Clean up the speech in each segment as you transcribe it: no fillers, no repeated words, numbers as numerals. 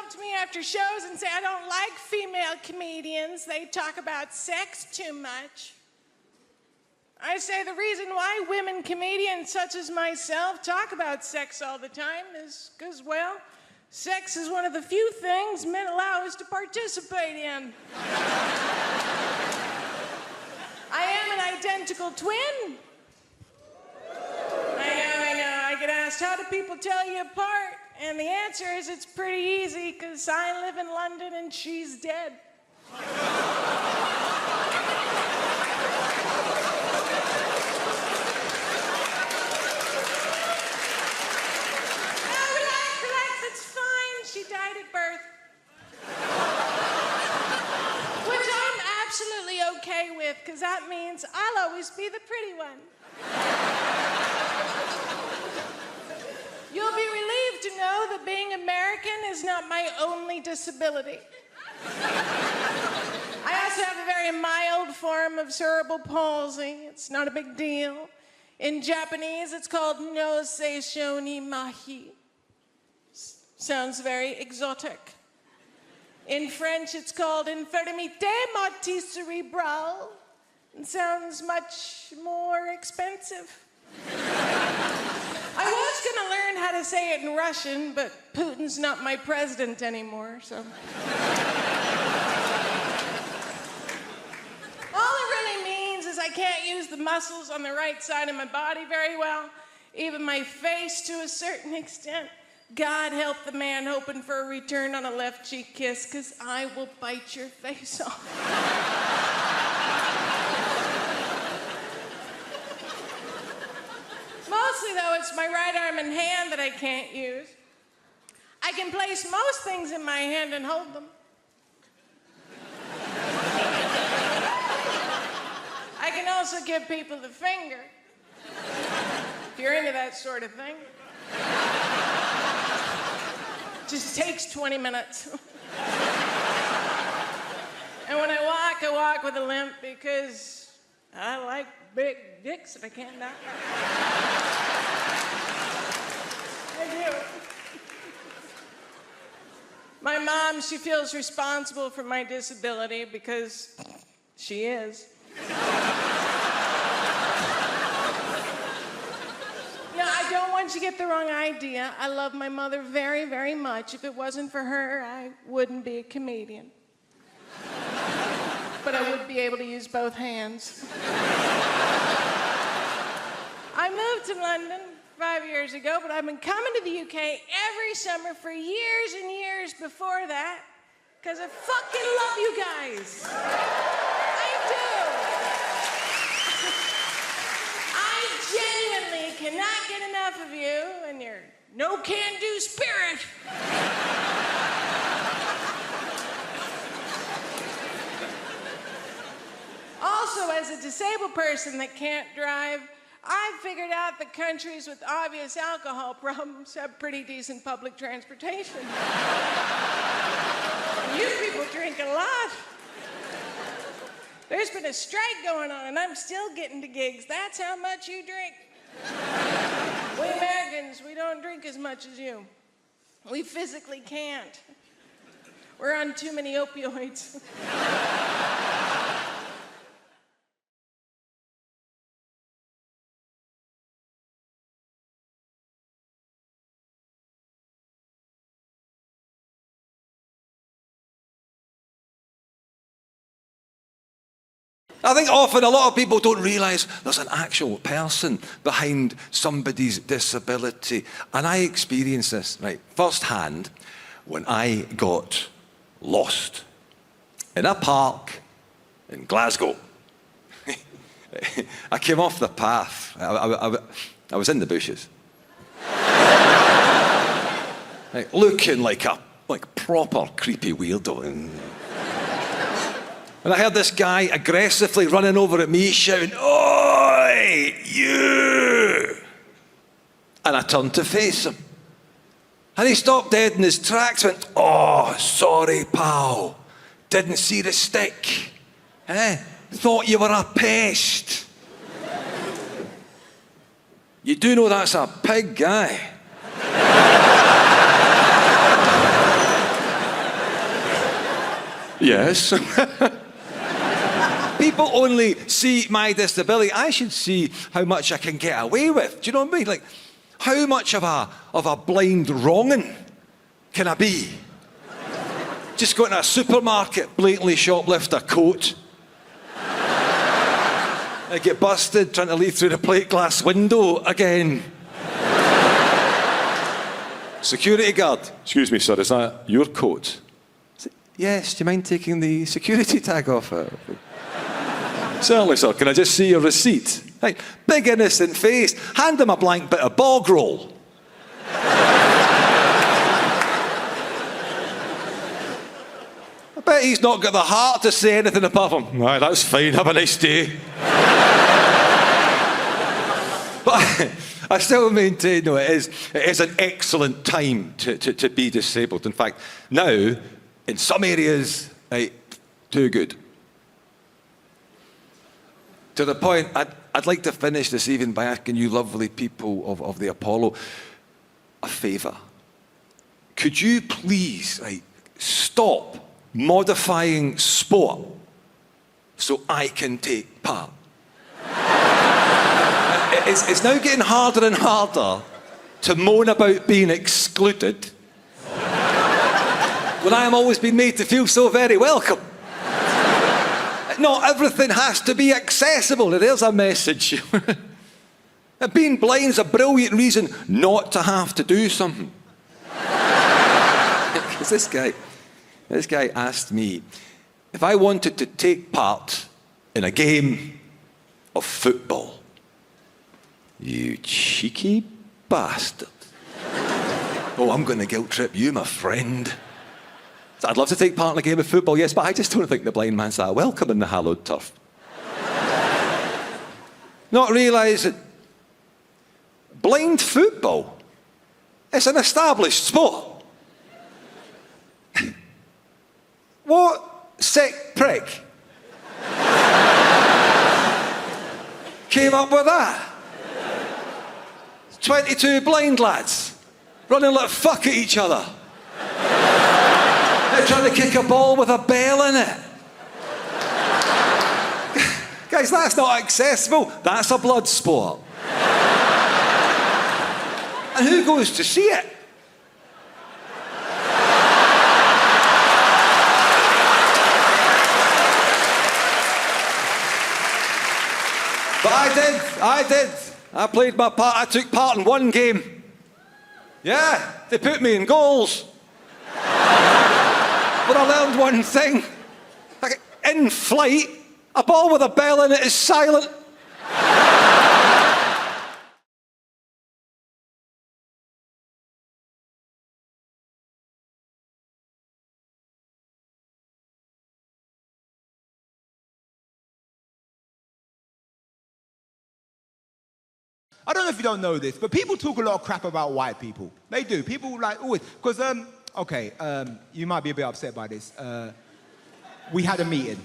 come to me after shows and say I don't like female comedians. They talk about sex too much. I say the reason why women comedians such as myself talk about sex all the time is because, well, sex is one of the few things men allow us to participate in. I am an identical twin. I know. I get asked, how do people tell you apart? And the answer is it's pretty easy, because I live in London and she's dead. Relax, it's fine. She died at birth. Which I'm absolutely okay with, because that means I'll always be the pretty one. You'll be relieved to know that being American is not my only disability. I also have a very mild form of cerebral palsy. It's not a big deal. In Japanese, it's called no seisho ni mahi. Sounds very exotic. In French, it's called infirmité motrice cérébrale. It sounds much more expensive. I was going to learn how to say it in Russian, but Putin's not my president anymore, so. All it really means is I can't use the muscles on the right side of my body very well, even my face to a certain extent. God help the man hoping for a return on a left cheek kiss, because I will bite your face off. Mostly, though, it's my right arm and hand that I can't use. I can place most things in my hand and hold them. I can also give people the finger, if you're into that sort of thing. Just takes 20 minutes. And when I walk with a limp because I like big dicks if I can't knock. I do. My mom, she feels responsible for my disability because she is. I don't want you to get the wrong idea. I love my mother very, very much. If it wasn't for her, I wouldn't be a comedian. But I would be able to use both hands. I moved to London 5 years ago, but I've been coming to the UK every summer for years and years before that, because I fucking love you guys. I do. I genuinely cannot get enough of you and your no-can-do spirit. Also, as a disabled person that can't drive, I've figured out that countries with obvious alcohol problems have pretty decent public transportation. You people drink a lot. There's been a strike going on, and I'm still getting to gigs. That's how much you drink. We Americans, we don't drink as much as you. We physically can't. We're on too many opioids. I think often a lot of people don't realise there's an actual person behind somebody's disability. And I experienced this, right, firsthand when I got lost in a park in Glasgow. I came off the path. I was in the bushes. Right, looking like a proper creepy weirdo. And I heard this guy aggressively running over at me, shouting, "Oi, you!" And I turned to face him. And he stopped dead in his tracks, went, "Oh, sorry, pal. Didn't see the stick. Thought you were a pest." You do know that's a pig guy. Yes. People only see my disability. I should see how much I can get away with. Do you know what I mean? Like, how much of a blind wronging can I be? Just go into a supermarket, blatantly shoplift a coat. I get busted trying to leave through the plate glass window again. Security guard. Excuse me, sir, is that your coat? Yes, do you mind taking the security tag off it? Certainly, sir. Can I just see your receipt? Right. Big innocent face. Hand him a blank bit of bog roll. I bet he's not got the heart to say anything apart from, right, that's fine, have a nice day. But I still maintain, no, it is an excellent time to be disabled. In fact, now, in some areas, right, too good. To the point, I'd like to finish this evening by asking you lovely people of the Apollo a favour. Could you please, right, stop modifying sport so I can take part? It's now getting harder and harder to moan about being excluded when I am always being made to feel so very welcome. Not everything has to be accessible. There's a message. Being blind is a brilliant reason not to have to do something. Because this guy asked me if I wanted to take part in a game of football. You cheeky bastard. Oh, I'm going to guilt trip you, my friend. So I'd love to take part in a game of football, yes, but I just don't think the blind man's that welcome in the hallowed turf. Not realising blind football, it's an established sport. What sick prick came up with that? 22 blind lads running like fuck at each other. They're trying to kick a ball with a bell in it. Guys, that's not accessible. That's a blood sport. And who goes to see it? But I did. I played my part. I took part in one game. Yeah, they put me in goals. But I learned one thing. Like, in flight, a ball with a bell in it is silent. I don't know if you don't know this, but people talk a lot of crap about white people. They do. People like always, because, you might be a bit upset by this. We had a meeting.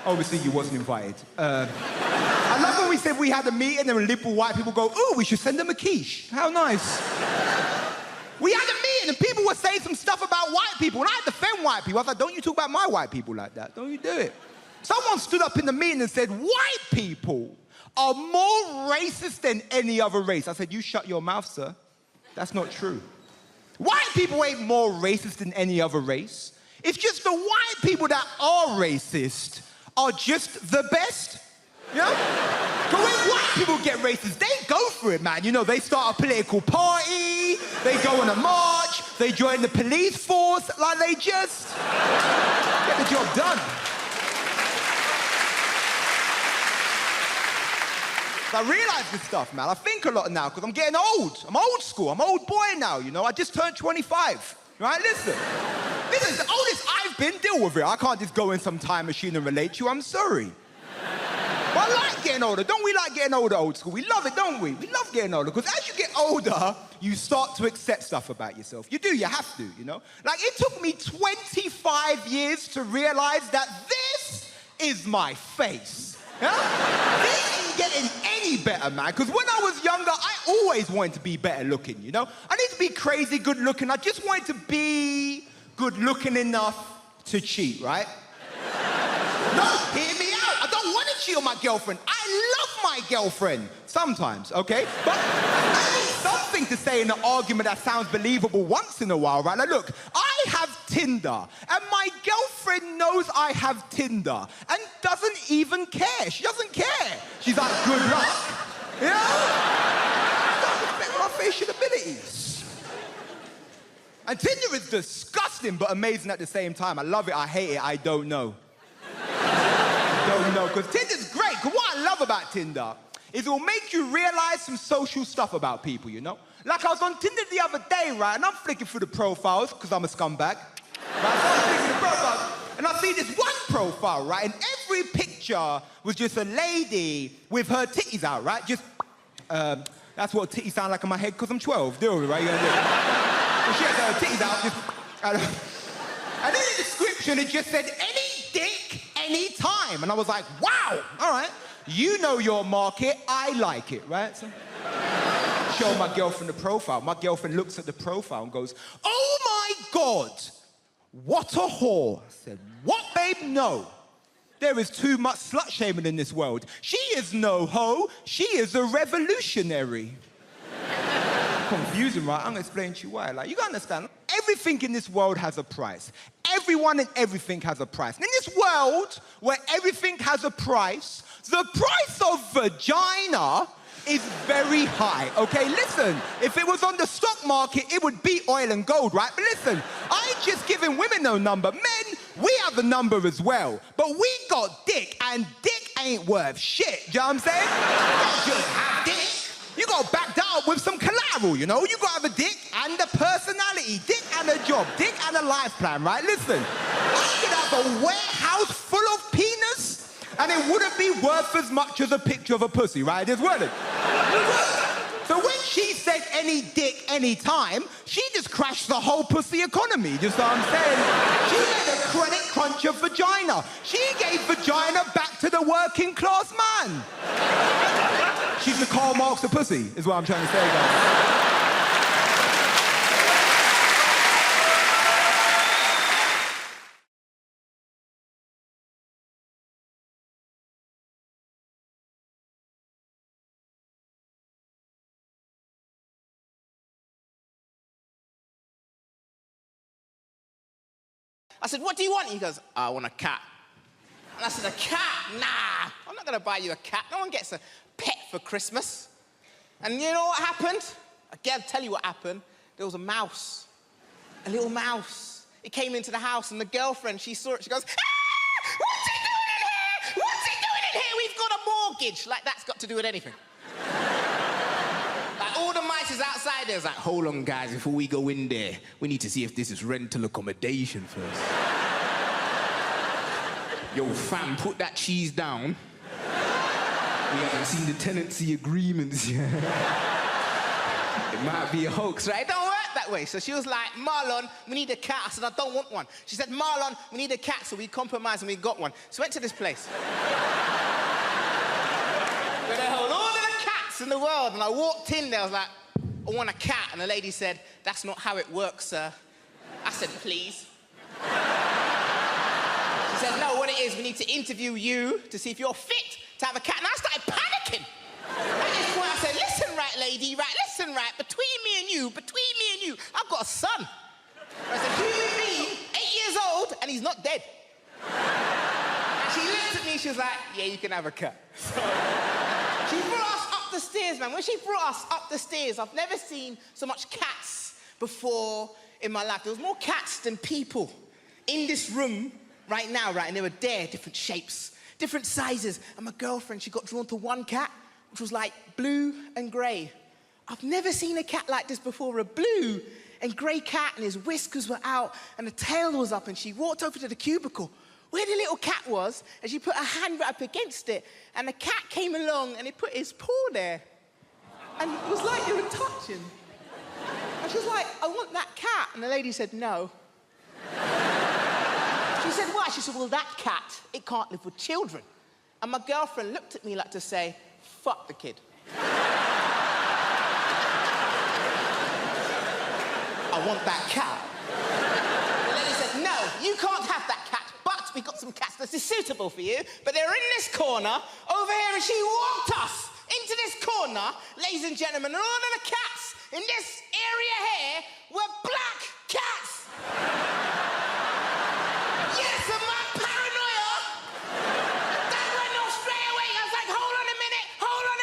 Obviously, you wasn't invited. I love when we said we had a meeting and liberal white people go, ooh, we should send them a quiche. How nice. We had a meeting and people were saying some stuff about white people, and I had to defend white people. I was like, don't you talk about my white people like that. Don't you do it. Someone stood up in the meeting and said, white people are more racist than any other race. I said, you shut your mouth, sir. That's not true. White people ain't more racist than any other race. It's just the white people that are racist are just the best. You know? But when white people get racist, they go for it, man. You know, they start a political party, they go on a march, they join the police force, like they just get the job done. I realise this stuff, man. I think a lot now, because I'm getting old. I'm old school. I'm old boy now, you know. I just turned 25, right? Listen, this is the oldest I've been. Deal with it. I can't just go in some time machine and relate to you. I'm sorry. But I like getting older. Don't we like getting older, old school? We love it, don't we? We love getting older, because as you get older, you start to accept stuff about yourself. You do, you have to, you know? Like, it took me 25 years to realise that this is my face. Yeah? This ain't getting any better, man, because when I was younger, I always wanted to be better looking, you know? I need to be crazy good looking. I just wanted to be good looking enough to cheat, right? No, hear me out. I don't want to cheat on my girlfriend. I love my girlfriend. Sometimes, okay? But I need something to say in an argument that sounds believable once in a while, right? Like, look, I have Tinder, and my girlfriend knows I have Tinder and doesn't even care. She doesn't care. She's like, good luck. You know? I don't respect my facial abilities. And Tinder is disgusting but amazing at the same time. I love it, I hate it, I don't know. Don't know, because Tinder's great. Because what I love about Tinder is it will make you realize some social stuff about people, you know? Like I was on Tinder the other day, right, and I'm flicking through the profiles, because I'm a scumbag. Right, so I'm flicking through the profiles, and I see this one profile, right, and every picture was just a lady with her titties out, right? Just, that's what titties sound like in my head, because I'm 12, do it, right? You know, she had her titties out, just, and in the description, it just said, any dick, any time. And I was like, wow, all right. You know your market, I like it, right? So, show my girlfriend the profile. My girlfriend looks at the profile and goes, oh my God, what a whore. I said, what, babe? No. There is too much slut-shaming in this world. She is no hoe, she is a revolutionary. Confusing, right? I'm gonna explain to you why. Like, you gotta understand, everything in this world has a price. Everyone and everything has a price. And in this world where everything has a price, the price of vagina is very high, okay? Listen, if it was on the stock market, it would be oil and gold, right? But listen, I ain't just giving women no number. Men, we have a number as well. But we got dick, and dick ain't worth shit. Do you know what I'm saying? You don't just have dick. You gotta back that up with some collateral, you know? You gotta have a dick and a personality, dick and a job, dick and a life plan, right? Listen, I could have a warehouse full of penis and it wouldn't be worth as much as a picture of a pussy, right? It wouldn't. So when she said any dick, any time, she just crashed the whole pussy economy, you know what I'm saying? She made a credit crunch of vagina. She gave vagina back to the working class man. She's the Karl Marx of pussy, is what I'm trying to say, guys. I said, what do you want? He goes, I want a cat. And I said, a cat? Nah, I'm not gonna buy you a cat. No one gets a pet for Christmas. And you know what happened? I'll tell you what happened. There was a mouse, a little mouse. It came into the house and the girlfriend, she saw it, she goes, ah, what's he doing in here? What's he doing in here? We've got a mortgage. Like, that's got to do with anything. Like, all the mice is outside there. It's like, hold on, guys, before we go in there, we need to see if this is rental accommodation first. Yo, fam, put that cheese down. We haven't seen the tenancy agreements yet. It might be a hoax, right? It don't work that way. So she was like, Marlon, we need a cat. I said, I don't want one. She said, Marlon, we need a cat. So we compromised and we got one. So we went to this place. Where they hold all of the cats in the world. And I walked in there, I was like, I want a cat. And the lady said, that's not how it works, sir. I said, please. She said, no, what it is, we need to interview you to see if you're fit to have a cat. And I started panicking. At this point, I said, listen, right, lady, right, listen, right, between me and you, I've got a son. I said, human being, 8 years old, and he's not dead. And she looked at me, she was like, yeah, you can have a cat. So, she brought us up the stairs, man. When she brought us up the stairs, I've never seen so much cats before in my life. There was more cats than people in this room right now, right? And they were there, different shapes, different sizes. And my girlfriend, she got drawn to one cat, which was like blue and grey. I've never seen a cat like this before, a blue and grey cat, and his whiskers were out, and the tail was up, and she walked over to the cubicle where the little cat was, and she put her hand right up against it, and the cat came along, and he put his paw there. And it was like they were touching. And she was like, I want that cat. And the lady said, no. She said, why? She said, well, that cat, it can't live with children. And my girlfriend looked at me like to say, fuck the kid. I want that cat. The lady said, no, you can't have that some cats that is suitable for you, but they're in this corner over here, and she walked us into this corner, ladies and gentlemen, and all of the cats in this area here were black cats. Yes, and my paranoia, that went off straight away. I was like, hold on a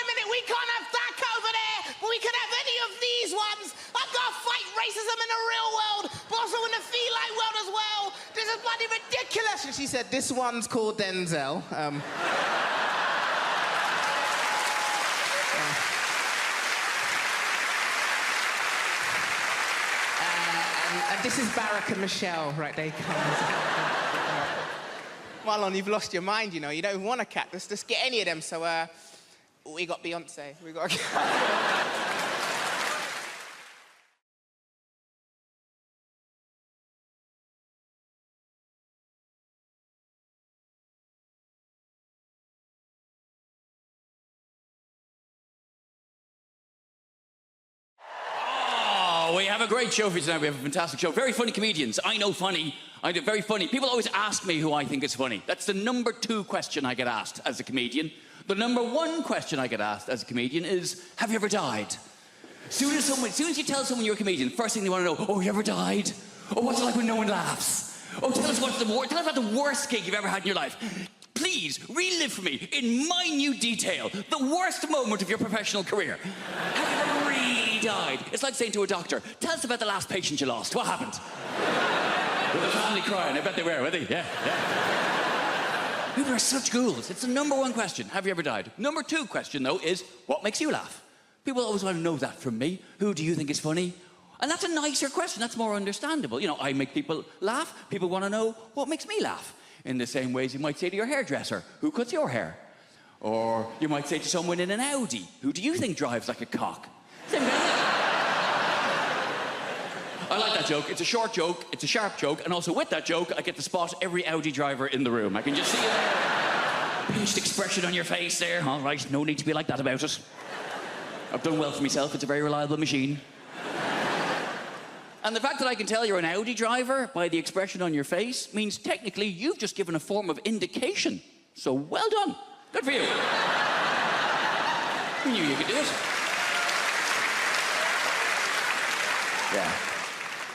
minute, we can't have that over there, but we can have any of these ones. I've got to fight racism in the real world, but also in the feline world as well. This is bloody ridiculous. And she said, this one's called Denzel. And this is Barack and Michelle, right? They come. Marlon, you've lost your mind, you know. You don't want a cat. Let's just get any of them. So, we got Beyonce. We got. We have a great show for you tonight. We have a fantastic show. Very funny comedians. I know funny. I do very funny. People always ask me who I think is funny. That's the number 2 question I get asked as a comedian. The number 1 question I get asked as a comedian is, have you ever died? As soon as you tell someone you're a comedian, first thing they want to know, oh, you ever died? Oh, what's it like when no one laughs? Oh, tell us about the worst gig you've ever had in your life. Please, relive for me, in minute detail, the worst moment of your professional career. Have you ever really died? It's like saying to a doctor, tell us about the last patient you lost. What happened? With the family crying. I bet they were they? Yeah. People are such ghouls. It's the number 1 question. Have you ever died? Number 2 question, though, is what makes you laugh? People always want to know that from me. Who do you think is funny? And that's a nicer question. That's more understandable. You know, I make people laugh. People want to know what makes me laugh. In the same ways you might say to your hairdresser, who cuts your hair? Or you might say to someone in an Audi, who do you think drives like a cock? Same thing. I like that joke. It's a short joke, it's a sharp joke, and also with that joke, I get to spot every Audi driver in the room. I can just see it there. Pinched expression on your face there. All right, no need to be like that about it. I've done well for myself. It's a very reliable machine. And the fact that I can tell you're an Audi driver by the expression on your face means technically you've just given a form of indication. So well done. Good for you. You knew you could do it. Yeah.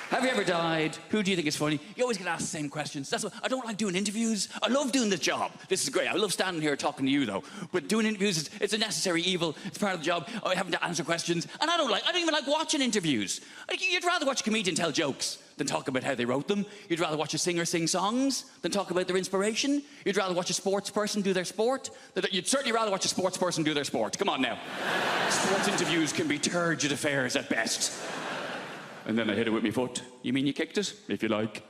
Have you ever died? Who do you think is funny? You always get asked the same questions. That's what I don't like doing interviews. I love doing this job. This is great. I love standing here talking to you, though. But doing interviews, it's a necessary evil. It's part of the job. I having to answer questions. And I don't even like watching interviews. You'd rather watch a comedian tell jokes than talk about how they wrote them. You'd rather watch a singer sing songs than talk about their inspiration. You'd rather watch a sports person do their sport. You'd certainly rather watch a sports person do their sport. Come on now. Sports interviews can be turgid affairs at best. And then I hit it with my foot. You mean you kicked it? If you like.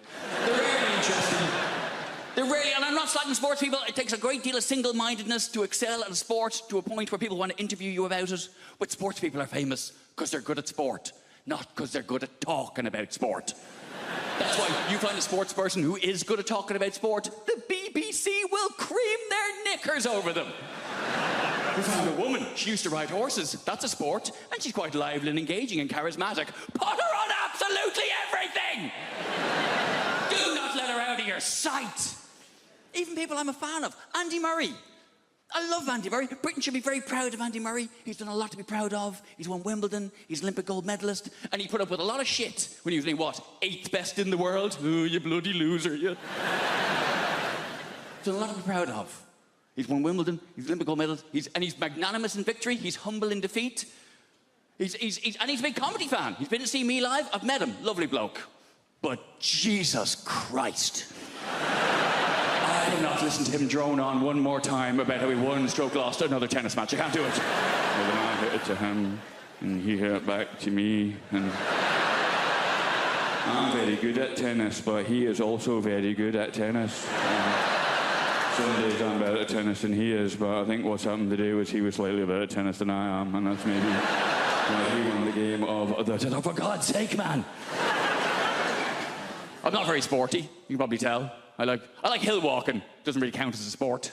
They're really interesting. And I'm not slagging sports people. It takes a great deal of single-mindedness to excel at a sport to a point where people want to interview you about it. But sports people are famous because they're good at sport, not because they're good at talking about sport. That's why you find a sports person who is good at talking about sport, the BBC will cream their knickers over them. We found a woman. She used to ride horses. That's a sport. And she's quite lively and engaging and charismatic. Put her on absolutely everything! Do not let her out of your sight. Even people I'm a fan of. Andy Murray. I love Andy Murray. Britain should be very proud of Andy Murray. He's done a lot to be proud of. He's won Wimbledon. He's Olympic gold medalist. And he put up with a lot of shit when he was named, 8th best in the world? Oh, you bloody loser, you. He's done a lot to be proud of. He's won Wimbledon, he's Olympic gold medalist, he's magnanimous in victory, he's humble in defeat. And he's a big comedy fan. He's been to see me live, I've met him, lovely bloke. But Jesus Christ. I cannot listen to him drone on one more time about how he won, stroke lost another tennis match. I can't do it. Well, then I hit it to him, and he hit it back to me, and I'm very good at tennis, but he is also very good at tennis. Some days I'm better at tennis than he is, but I think what's happened today was he was slightly better at tennis than I am, and that's maybe why he won the game of the tennis. Oh, for God's sake, man! I'm not very sporty, you can probably tell. I like hill walking. Doesn't really count as a sport.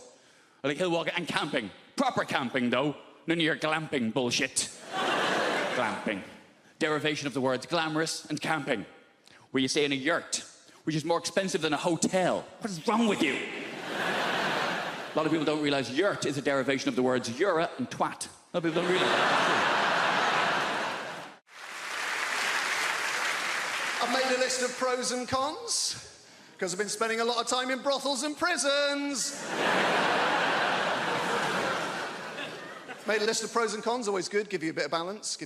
I like hill walking and camping. Proper camping, though. None of your glamping bullshit. Glamping. Derivation of the words glamorous and camping, where you stay in a yurt, which is more expensive than a hotel. What is wrong with you? A lot of people don't realise yurt is a derivation of the words yura and twat. A lot of people don't realise that. I've made a list of pros and cons, because I've been spending a lot of time in brothels and prisons. Made a list of pros and cons, always good, give you a bit of balance,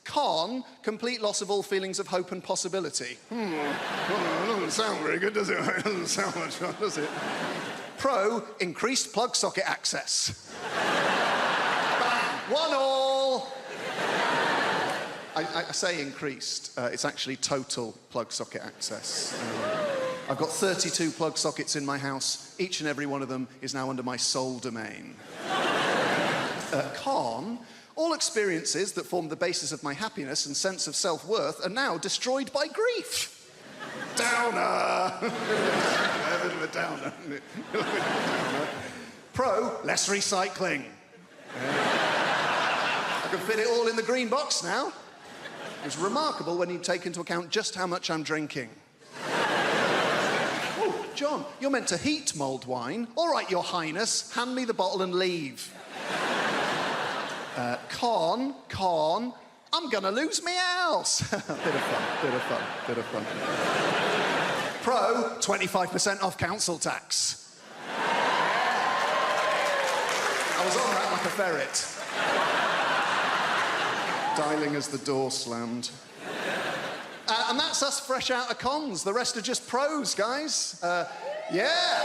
Con, complete loss of all feelings of hope and possibility. Well, doesn't sound very good, does it? It doesn't sound much fun, does it? Pro, increased plug socket access. Bang, 1-1. I say increased, it's actually total plug socket access. I've got 32 plug sockets in my house. Each and every one of them is now under my sole domain. Con, all experiences that formed the basis of my happiness and sense of self-worth are now destroyed by grief. Downer. A bit of a downer. Pro, less recycling. I can fit it all in the green box now. It's remarkable when you take into account just how much I'm drinking. Oh, John, you're meant to heat mulled wine. All right, Your Highness, hand me the bottle and leave. Con, I'm gonna lose me house. Bit of fun. Pro, 25% off council tax. I was on that like a ferret. Dialing as the door slammed. And that's us fresh out of cons. The rest are just pros, guys. Yeah.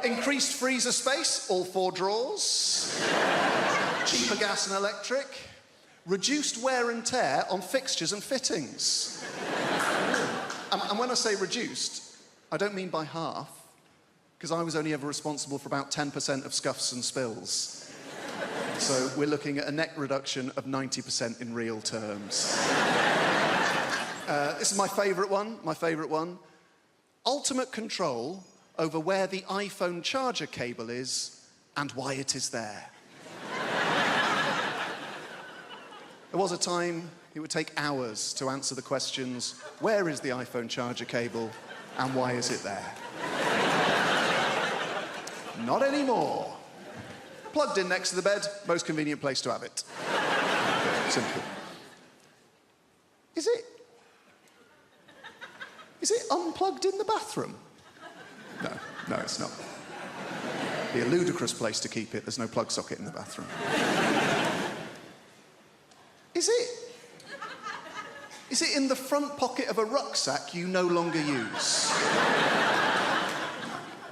Increased freezer space, all 4 drawers. Cheaper gas and electric. Reduced wear and tear on fixtures and fittings. And when I say reduced, I don't mean by half, because I was only ever responsible for about 10% of scuffs and spills. So we're looking at a net reduction of 90% in real terms. This is my favourite one. Ultimate control over where the iPhone charger cable is and why it is there. There was a time it would take hours to answer the questions, where is the iPhone charger cable and why is it there? Not anymore. Plugged in next to the bed, most convenient place to have it. Simple. Is it unplugged in the bathroom? No, it's not. Be a ludicrous place to keep it. There's no plug socket in the bathroom. Is it in the front pocket of a rucksack you no longer use?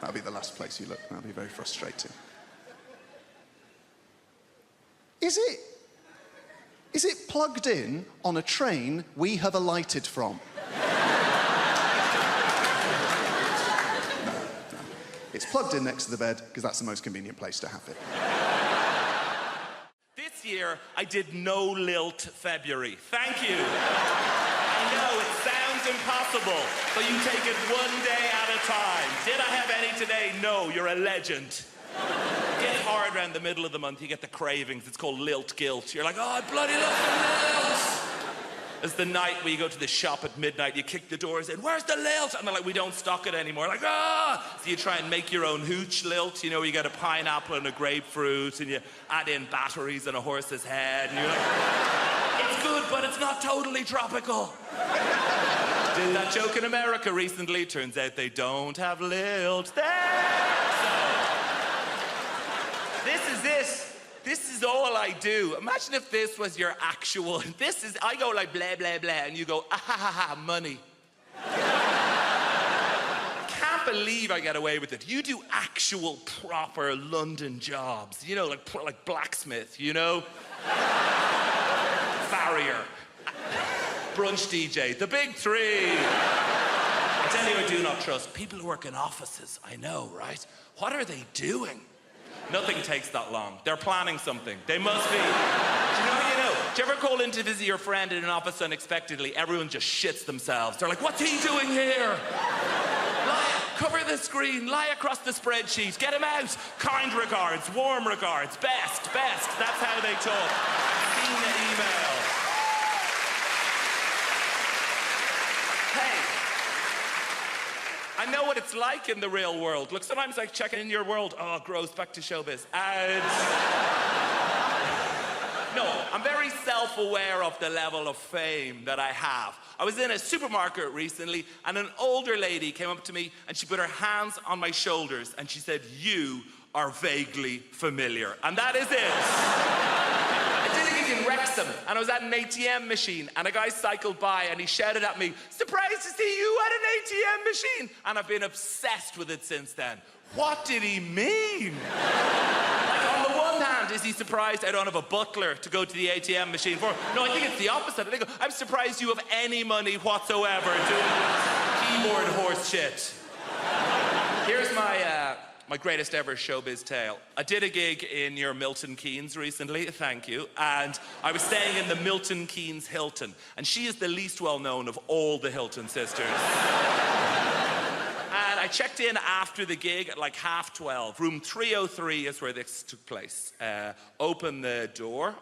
That'll be the last place you look. That'll be very frustrating. Is it plugged in on a train we have alighted from? No. It's plugged in next to the bed because that's the most convenient place to have it. This year, I did no lilt February. Thank you. I know, it sounds impossible, but you take it one day at a time. Did I have any today? No, you're a legend. Get hard around the middle of the month, you get the cravings. It's called lilt guilt. You're like, oh, I bloody love the lilt. It's the night where you go to the shop at midnight, you kick the doors in, where's the lilt? And they're like, we don't stock it anymore. Like, ah! So you try and make your own hooch lilt. You know, you get a pineapple and a grapefruit, and you add in batteries and a horse's head, and you're like, it's good, but it's not totally tropical. Did that joke in America recently. Turns out they don't have lilt there. This is all I do. Imagine if this was your actual... I go like blah, blah, blah, and you go, ah, ha, ha, ha, money. Can't believe I get away with it. You do actual, proper London jobs. You know, like blacksmith, you know? Farrier. Brunch DJ. The big 3. I tell you, I do not trust. People who work in offices, I know, right? What are they doing? Nothing takes that long. They're planning something. They must be. Do you know? Do you ever call in to visit your friend in an office unexpectedly? Everyone just shits themselves. They're like, what's he doing here? Cover the screen, lie across the spreadsheet, get him out. Kind regards, warm regards, best. That's how they talk. Seen the email. I know what it's like in the real world. Look, sometimes I check in your world. Oh, gross, back to showbiz. And... No, I'm very self-aware of the level of fame that I have. I was in a supermarket recently, and an older lady came up to me, and she put her hands on my shoulders, and she said, "You are vaguely familiar." And that is it. I did a gig in Wrexham, and I was at an ATM machine, and a guy cycled by, and he shouted at me, "Surprised to see you at an ATM machine." And I've been obsessed with it since then. What did he mean? Like, on the one hand, is he surprised I don't have a butler to go to the ATM machine for? No, I think it's the opposite. I think I'm surprised you have any money whatsoever doing keyboard horse shit. Here's my greatest ever showbiz tale. I did a gig in your Milton Keynes recently, thank you, and I was staying in the Milton Keynes Hilton, and she is the least well-known of all the Hilton sisters. And I checked in after the gig at like 12:30. Room 303 is where this took place. Open the door,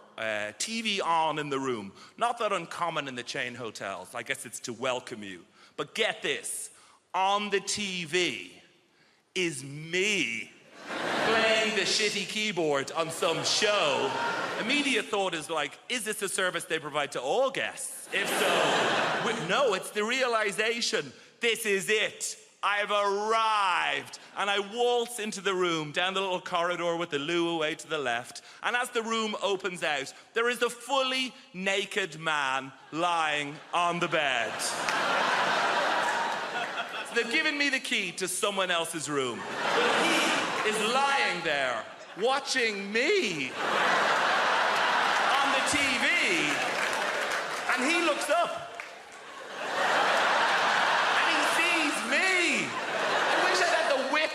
TV on in the room. Not that uncommon in the chain hotels. I guess it's to welcome you. But get this, on the TV is me playing the shitty keyboard on some show. Immediate thought is like, is this a service they provide to all guests? If so, no, it's the realization, this is it. I've arrived, and I waltz into the room, down the little corridor with the loo away to the left, and as the room opens out, there is a fully naked man lying on the bed. So they've given me the key to someone else's room, but he is lying there, watching me on the TV, and he looks up.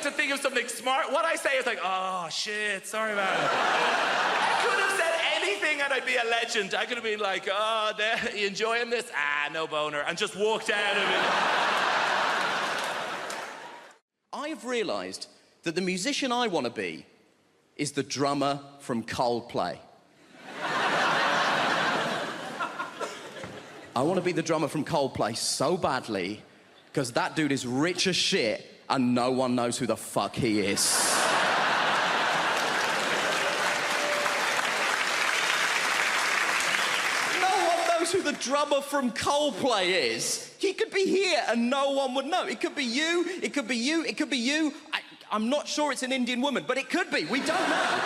To think of something smart. What I say is like, "Oh shit, sorry man." I could have said anything and I'd be a legend. I could have been like, "Oh, you enjoying this? Ah, no boner," and just walked out of it. I have realised that the musician I want to be is the drummer from Coldplay. I want to be the drummer from Coldplay so badly because that dude is rich as shit and no one knows who the fuck he is. No one knows who the drummer from Coldplay is. He could be here and no one would know. It could be you, it could be you, it could be you. I'm not sure it's an Indian woman, but it could be. We don't know.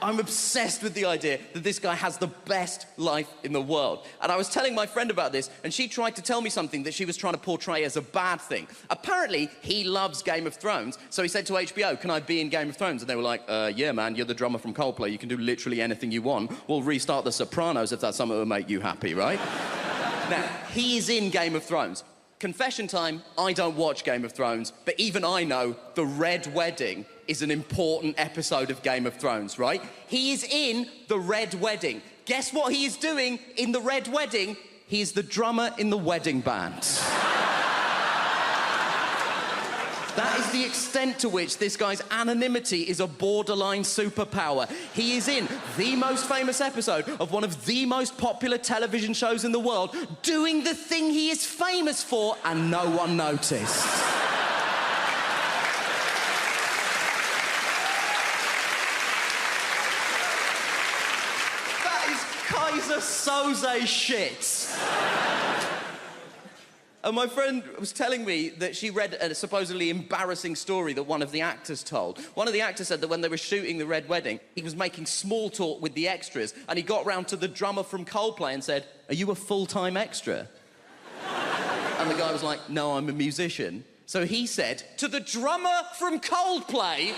I'm obsessed with the idea that this guy has the best life in the world. And I was telling my friend about this, and she tried to tell me something that she was trying to portray as a bad thing. Apparently, he loves Game of Thrones, so he said to HBO, "Can I be in Game of Thrones?" And they were like, "Yeah, man, you're the drummer from Coldplay. You can do literally anything you want. We'll restart The Sopranos if that's something that will make you happy, right?" Now, he is in Game of Thrones. Confession time, I don't watch Game of Thrones, but even I know the Red Wedding is an important episode of Game of Thrones, right? He is in the Red Wedding. Guess what he is doing in the Red Wedding? He is the drummer in the wedding band. That is the extent to which this guy's anonymity is a borderline superpower. He is in the most famous episode of one of the most popular television shows in the world, doing the thing he is famous for, and no one noticed. That is Kaiser Soze shit. And my friend was telling me that she read a supposedly embarrassing story that one of the actors told. One of the actors said that when they were shooting The Red Wedding, he was making small talk with the extras, and he got round to the drummer from Coldplay and said, "Are you a full-time extra?" And the guy was like, "No, I'm a musician." So he said, to the drummer from Coldplay,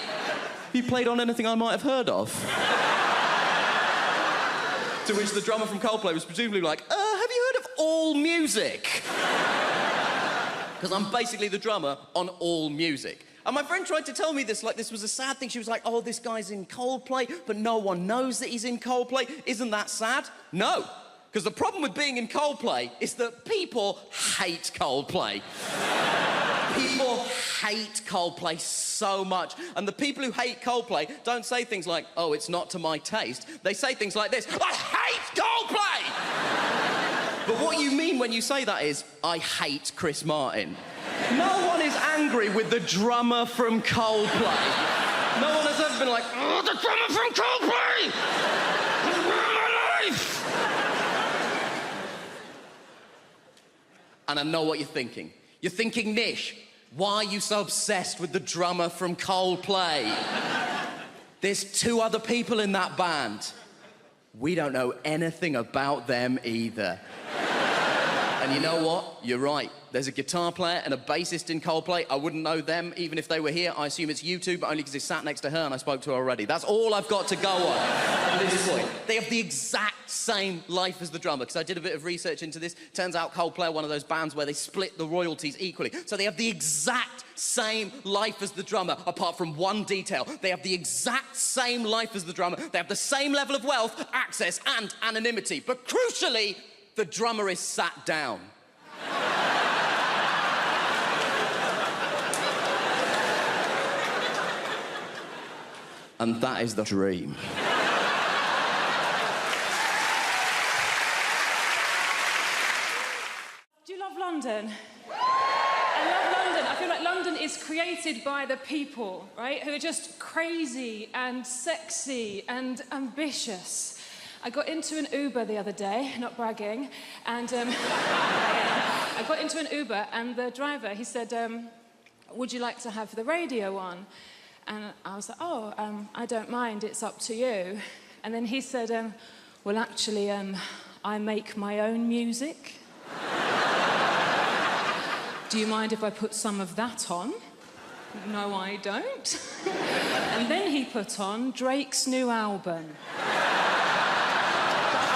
"You played on anything I might have heard of?" To which the drummer from Coldplay was presumably like, "Have you heard of All Music?" Because I'm basically the drummer on All Music. And my friend tried to tell me this, like this was a sad thing. She was like, "Oh, this guy's in Coldplay, but no one knows that he's in Coldplay. Isn't that sad?" No, because the problem with being in Coldplay is that people hate Coldplay. People hate Coldplay so much. And the people who hate Coldplay don't say things like, "Oh, it's not to my taste." They say things like this: "I hate Coldplay!" But what you mean when you say that is, I hate Chris Martin. No one is angry with the drummer from Coldplay. No one has ever been like, oh, the drummer from Coldplay! He's ruined my life! And I know what you're thinking. You're thinking, Nish, why are you so obsessed with the drummer from Coldplay? There's 2 other people in that band. We don't know anything about them either. And you know what? You're right. There's a guitar player and a bassist in Coldplay. I wouldn't know them even if they were here. I assume it's you 2, but only because he sat next to her and I spoke to her already. That's all I've got to go on at this point. They have the exact same life as the drummer, because I did a bit of research into this. Turns out Coldplay are one of those bands where they split the royalties equally. So they have the exact same life as the drummer, apart from one detail. They have the exact same life as the drummer. They have the same level of wealth, access, and anonymity. But crucially, the drummer is sat down. And that is the dream. Do you love London? I love London. I feel like London is created by the people, right? Who are just crazy and sexy and ambitious. I got into an Uber the other day, not bragging, and I got into an Uber and the driver, he said, would you like to have the radio on? And I was like, oh, I don't mind, it's up to you. And then he said, well, actually, I make my own music. Do you mind if I put some of that on? No, I don't. And then he put on Drake's new album.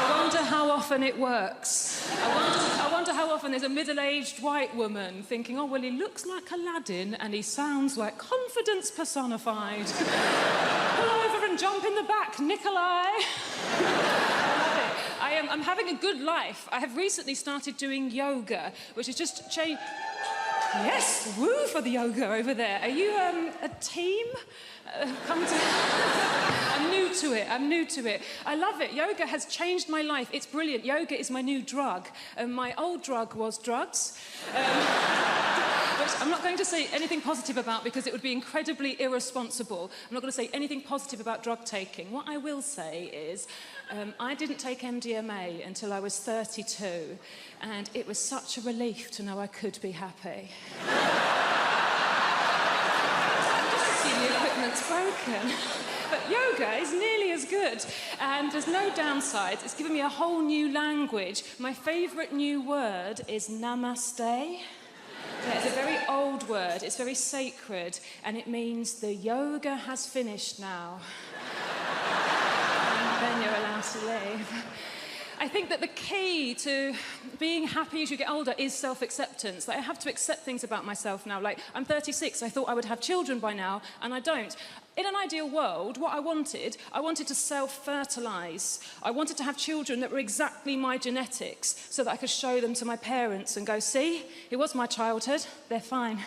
I wonder how often it works. I wonder how often there's a middle-aged white woman thinking, oh, well, he looks like Aladdin and he sounds like confidence personified. Pull over and jump in the back, Nikolai. I'm having a good life. I have recently started doing yoga, which is just change. Yes, woo for the yoga over there. Are you a team? Come to... I'm new to it. I love it. Yoga has changed my life. It's brilliant. Yoga is my new drug. My old drug was drugs. Which I'm not going to say anything positive about because it would be incredibly irresponsible. I'm not going to say anything positive about drug taking. What I will say is I didn't take MDMA until I was 32, and it was such a relief to know I could be happy. Just assume the equipment's broken. But yoga is nearly as good, and there's no downsides. It's given me a whole new language. My favourite new word is namaste. Yeah, it's a very old word, it's very sacred, and it means the yoga has finished now. And then you're allowed to leave. I think that the key to being happy as you get older is self-acceptance. Like, I have to accept things about myself now. Like, I'm 36, I thought I would have children by now, and I don't. In an ideal world, what I wanted to self-fertilise. I wanted to have children that were exactly my genetics so that I could show them to my parents and go, see, it was my childhood, they're fine.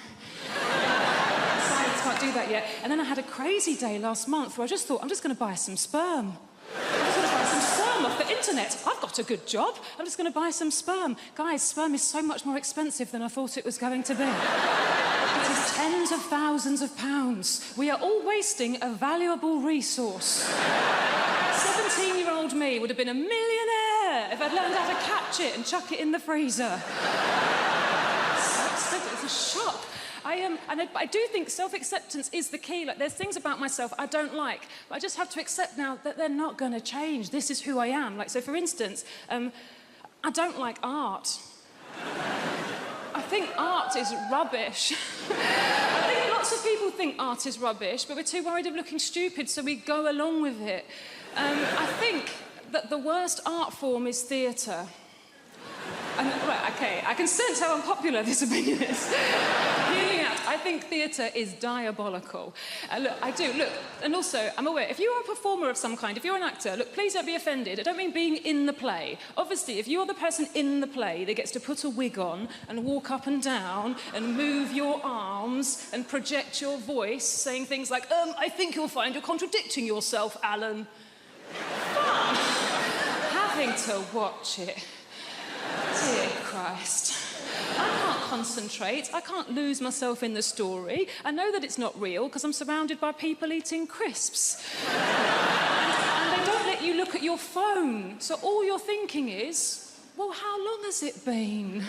Science can't do that yet. And then I had a crazy day last month where I just thought, I'm just going to buy some sperm. I'm just going to buy some sperm off the internet. I've got a good job. I'm just going to buy some sperm. Guys, sperm is so much more expensive than I thought it was going to be. It is tens of thousands of pounds. We are all wasting a valuable resource. 17-year-old me would have been a millionaire if I'd learned how to catch it and chuck it in the freezer. It's a shock. I do think self-acceptance is the key. Like, there's things about myself I don't like, but I just have to accept now that they're not going to change. This is who I am. Like, so for instance, I don't like art. I think art is rubbish. I think lots of people think art is rubbish, but we're too worried of looking stupid, so we go along with it. I think that the worst art form is theatre. Right, okay, I can sense how unpopular this opinion is. Hear me out. I think theatre is diabolical. Look, I do, look, and also, I'm aware, if you are a performer of some kind, if you're an actor, look, please don't be offended. I don't mean being in the play. Obviously, if you're the person in the play that gets to put a wig on and walk up and down and move your arms and project your voice, saying things like, I think you'll find you're contradicting yourself, Alan. Fun. Having to watch it. Christ. I can't concentrate. I can't lose myself in the story. I know that it's not real because I'm surrounded by people eating crisps. And they don't let you look at your phone. So all you're thinking is, well, how long has it been?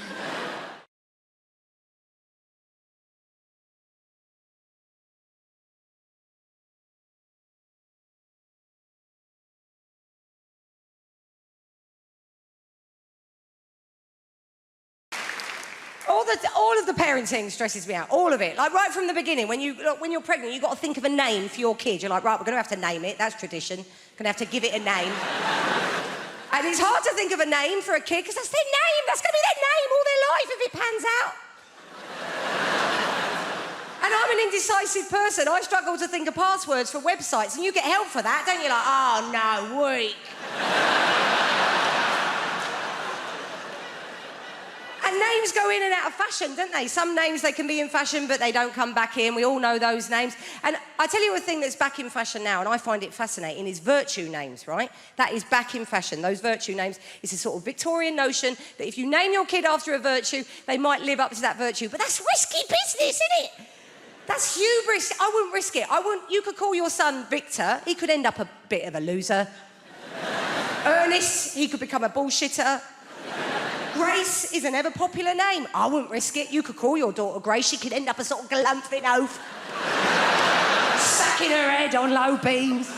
All of the parenting stresses me out, all of it. Like right from the beginning, when you're pregnant, you've got to think of a name for your kid. You're like, right, we're going to have to name it. That's tradition. Going to have to give it a name. And it's hard to think of a name for a kid because that's their name. That's going to be their name all their life if it pans out. And I'm an indecisive person. I struggle to think of passwords for websites, and you get help for that, don't you? Like, oh no, weak. And names go in and out of fashion, don't they? Some names, they can be in fashion, but they don't come back in. We all know those names. And I tell you a thing that's back in fashion now, and I find it fascinating, is virtue names, right? That is back in fashion, those virtue names. It's a sort of Victorian notion that if you name your kid after a virtue, they might live up to that virtue. But that's risky business, isn't it? That's hubris. I wouldn't risk it. You could call your son Victor. He could end up a bit of a loser. Ernest, he could become a bullshitter. Grace is an ever-popular name. I wouldn't risk it. You could call your daughter Grace. She could end up a sort of galumphing oaf. Stacking her head on low beams.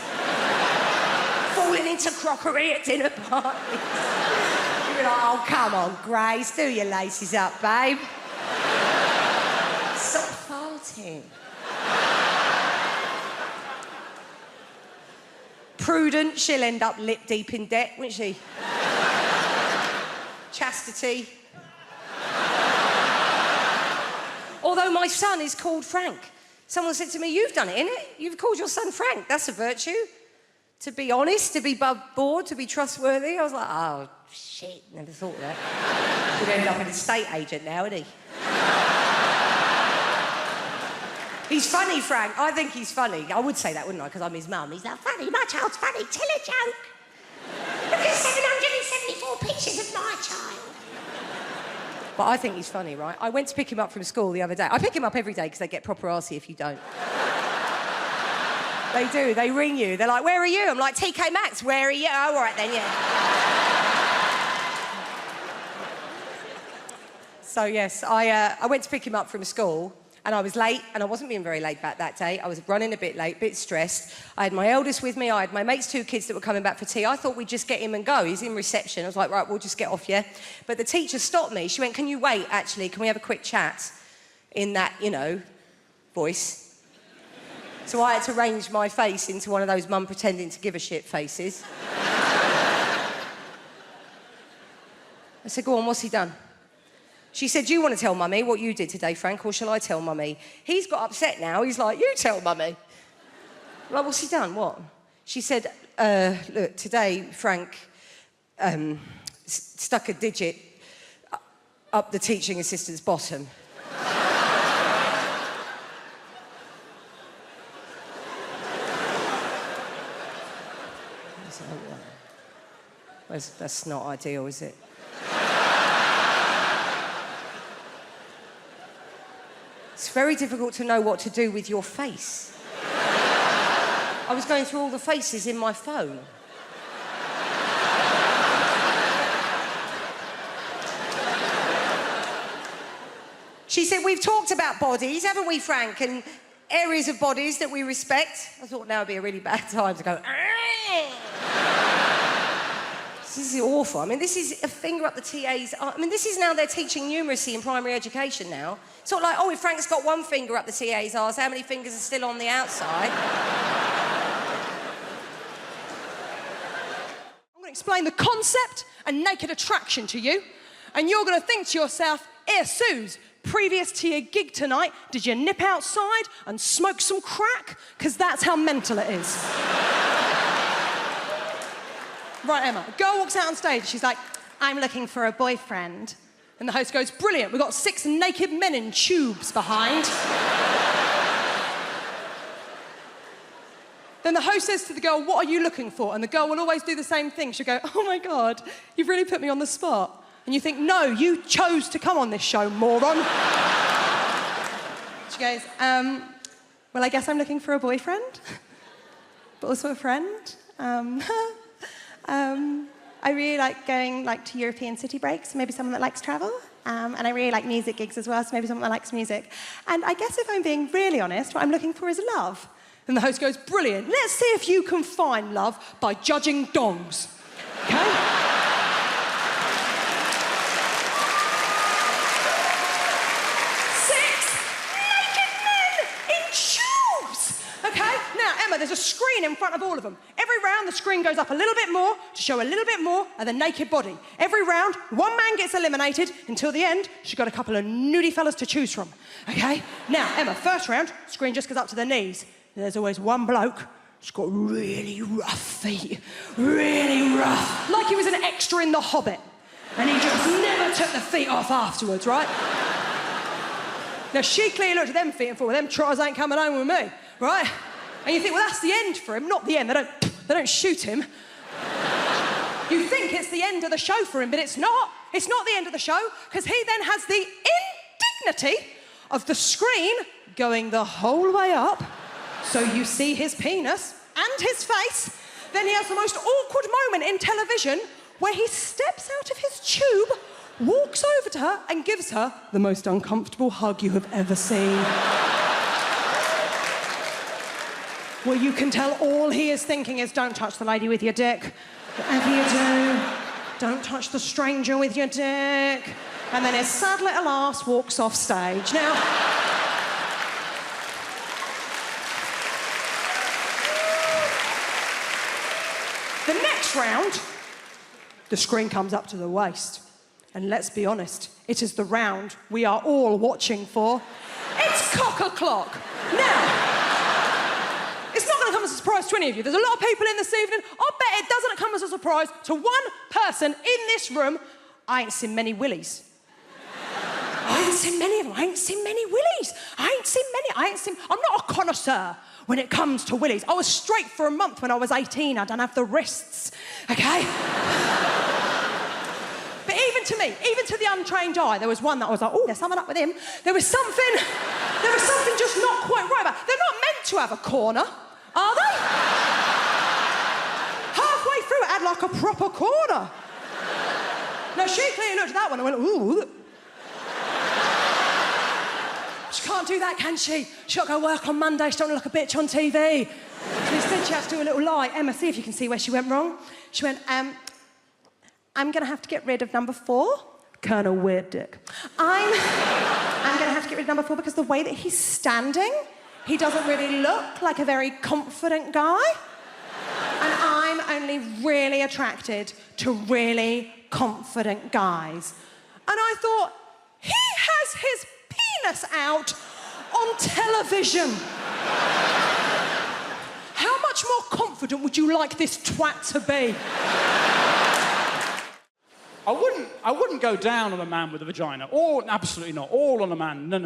Falling into crockery at dinner parties. You'd be like, oh, come on, Grace. Do your laces up, babe. Stop farting. Prudent, she'll end up lip deep in debt, won't she? Chastity. Although my son is called Frank. Someone said to me, you've done it, innit? You've called your son Frank. That's a virtue. To be honest, to be above board, to be trustworthy. I was like, oh, shit, never thought of that. He'd end up an estate agent now, isn't he? He's funny, Frank. I think he's funny. I would say that, wouldn't I? Because I'm his mum. He's like, funny, my child's funny. Tell a joke. Look at 774 pictures of my child. But I think he's funny, right? I went to pick him up from school the other day. I pick him up every day because they get proper arsey if you don't. They do. They ring you. They're like, where are you? I'm like, TK Maxx, where are you? Oh, all right then, yeah. So, yes, I went to pick him up from school. And I was late, and I wasn't being very laid back that day. I was running a bit late, a bit stressed. I had my eldest with me. I had my mate's 2 kids that were coming back for tea. I thought we'd just get him and go. He's in reception. I was like, right, we'll just get off, yeah? But the teacher stopped me. She went, can you wait, actually? Can we have a quick chat? In that, voice. So I had to arrange my face into one of those mum pretending to give a shit faces. I said, go on, what's he done? She said, do you want to tell Mummy what you did today, Frank, or shall I tell Mummy? He's got upset now. He's like, you tell Mummy. I'm like, what's he done? What? She said, look, today, Frank stuck a digit up the teaching assistant's bottom. That's not ideal, is it? It's very difficult to know what to do with your face. I was going through all the faces in my phone. She said, we've talked about bodies, haven't we, Frank? And areas of bodies that we respect. I thought now would be a really bad time to go, this is awful. I mean, this is a finger up the TA's... I mean, this is now they're teaching numeracy in primary education now. It's not like, oh, if Frank's got one finger up the TA's arse, how many fingers are still on the outside? I'm going to explain the concept and naked attraction to you. And you're going to think to yourself, Suze, previous to your gig tonight, did you nip outside and smoke some crack? Because that's how mental it is. Right, Emma, a girl walks out on stage. She's like, I'm looking for a boyfriend. And the host goes, brilliant, we've got 6 naked men in tubes behind. Then the host says to the girl, what are you looking for? And the girl will always do the same thing. She'll go, oh my God, you've really put me on the spot. And you think, no, you chose to come on this show, moron. She goes, well, I guess I'm looking for a boyfriend, but also a friend. I really like going to European city breaks, maybe someone that likes travel. And I really like music gigs as well, so maybe someone that likes music. And I guess if I'm being really honest, what I'm looking for is love. And the host goes, brilliant, let's see if you can find love by judging dongs. Okay? 6 naked men in shoes! Okay? Now, Emma, there's a screen in front of all of them. Every round, the screen goes up a little bit more to show a little bit more of the naked body. Every round, one man gets eliminated until the end. She's got a couple of nudie fellas to choose from. Okay? Now, Emma, first round, screen just goes up to their knees. There's always one bloke who's got really rough feet. Really rough. Like he was an extra in The Hobbit. And he just never took the feet off afterwards, right? Now, she clearly looked at them feet and thought, well, them trotters ain't coming home with me, right? And you think, well, that's the end for him. Not the end. They don't shoot him. You think it's the end of the show for him, but it's not. It's not the end of the show, because he then has the indignity of the screen going the whole way up, so you see his penis and his face. Then he has the most awkward moment in television where he steps out of his tube, walks over to her and gives her the most uncomfortable hug you have ever seen. Well, you can tell all he is thinking is, don't touch the lady with your dick. Whatever you do, don't touch the stranger with your dick. And then his sad little ass walks off stage. Now, the next round, the screen comes up to the waist. And let's be honest, it is the round we are all watching for. It's cock-a-clock. Now, it's not going to come as a surprise to any of you. There's a lot of people in this evening. I'll bet it doesn't come as a surprise to one person in this room. I ain't seen many willies. I ain't seen many of them. I ain't seen many willies. I'm not a connoisseur when it comes to willies. I was straight for a month when I was 18. I don't have the wrists, okay? But even to me, even to the untrained eye, there was one that I was like, oh, there's someone up with him. There was something just not quite right about it. They're not meant to have a corner, are they? Halfway through, it had like a proper corner. Now, she clearly looked at that one and went, ooh. She can't do that, can she? She's got to go work on Monday. She don't look like a bitch on TV. So instead, she had to do a little lie. Emma, see if you can see where she went wrong. She went, I'm going to have to get rid of number 4. Kind of weird dick. I'm going to have to get rid of number 4 because the way that he's standing, he doesn't really look like a very confident guy. And I'm only really attracted to really confident guys. And I thought, he has his penis out on television. How much more confident would you like this twat to be? I wouldn't go down on a man with a vagina. Or, absolutely not. All on a man. No.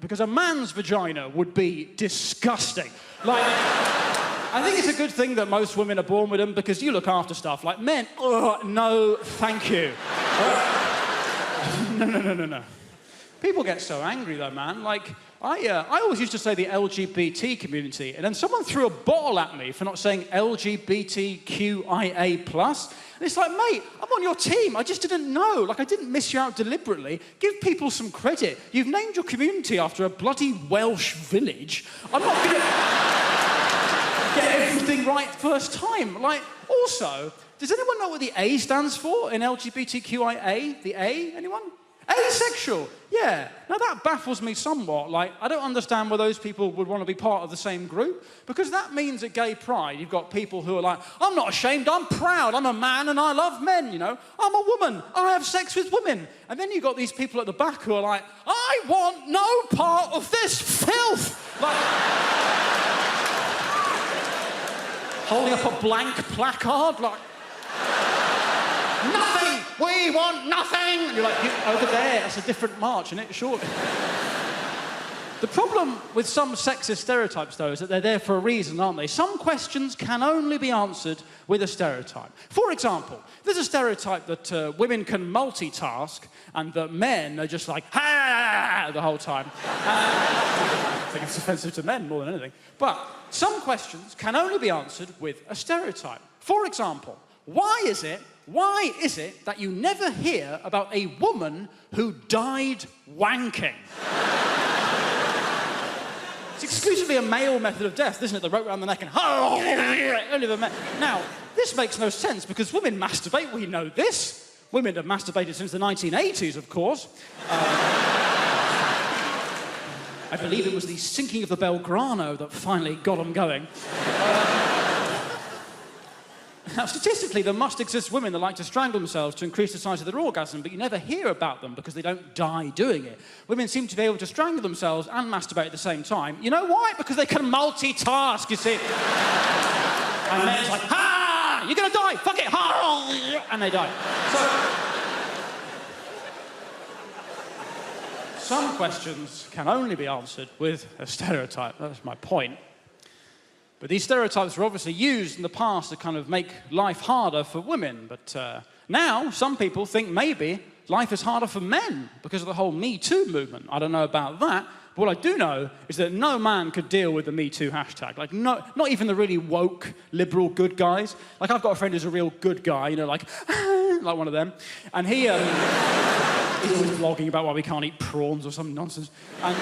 Because a man's vagina would be disgusting. Like, I think it's a good thing that most women are born with them because you look after stuff. Like men, no, thank you. No. People get so angry though, man. Like, I always used to say the LGBT community, and then someone threw a bottle at me for not saying LGBTQIA+. And it's like, mate, I'm on your team. I just didn't know. Like, I didn't miss you out deliberately. Give people some credit. You've named your community after a bloody Welsh village. I'm not going to get everything right first time. Like, also, does anyone know what the A stands for in LGBTQIA? The A, anyone? Asexual, yeah. Now that baffles me somewhat. Like, I don't understand why those people would want to be part of the same group, because that means at gay pride you've got people who are like, I'm not ashamed, I'm proud, I'm a man and I love men, you know. I'm a woman, I have sex with women. And then you've got these people at the back who are like, I want no part of this filth. Like, holding up a blank placard, like, nothing! We want nothing! And you're like, over there, that's a different march, isn't it? Surely. The problem with some sexist stereotypes, though, is that they're there for a reason, aren't they? Some questions can only be answered with a stereotype. For example, there's a stereotype that women can multitask and that men are just like, ha, the whole time. I think it's offensive to men more than anything. But some questions can only be answered with a stereotype. For example, why is it that you never hear about a woman who died wanking? It's exclusively a male method of death, isn't it? The rope around the neck and only the men. Now, this makes no sense because women masturbate. We know this. Women have masturbated since the 1980s, of course. I believe it was the sinking of the Belgrano that finally got them going. Now, statistically, there must exist women that like to strangle themselves to increase the size of their orgasm, but you never hear about them because they don't die doing it. Women seem to be able to strangle themselves and masturbate at the same time. You know why? Because they can multitask, you see. And men's like, ha! You're gonna die! Fuck it! Ha! And they die. So, some questions can only be answered with a stereotype. That's my point. But these stereotypes were obviously used in the past to kind of make life harder for women. But now, some people think maybe life is harder for men because of the whole Me Too movement. I don't know about that. But what I do know is that no man could deal with the Me Too hashtag. Like, no, not even the really woke, liberal good guys. Like, I've got a friend who's a real good guy, you know, like one of them. And he, he's always blogging about why we can't eat prawns or some nonsense. And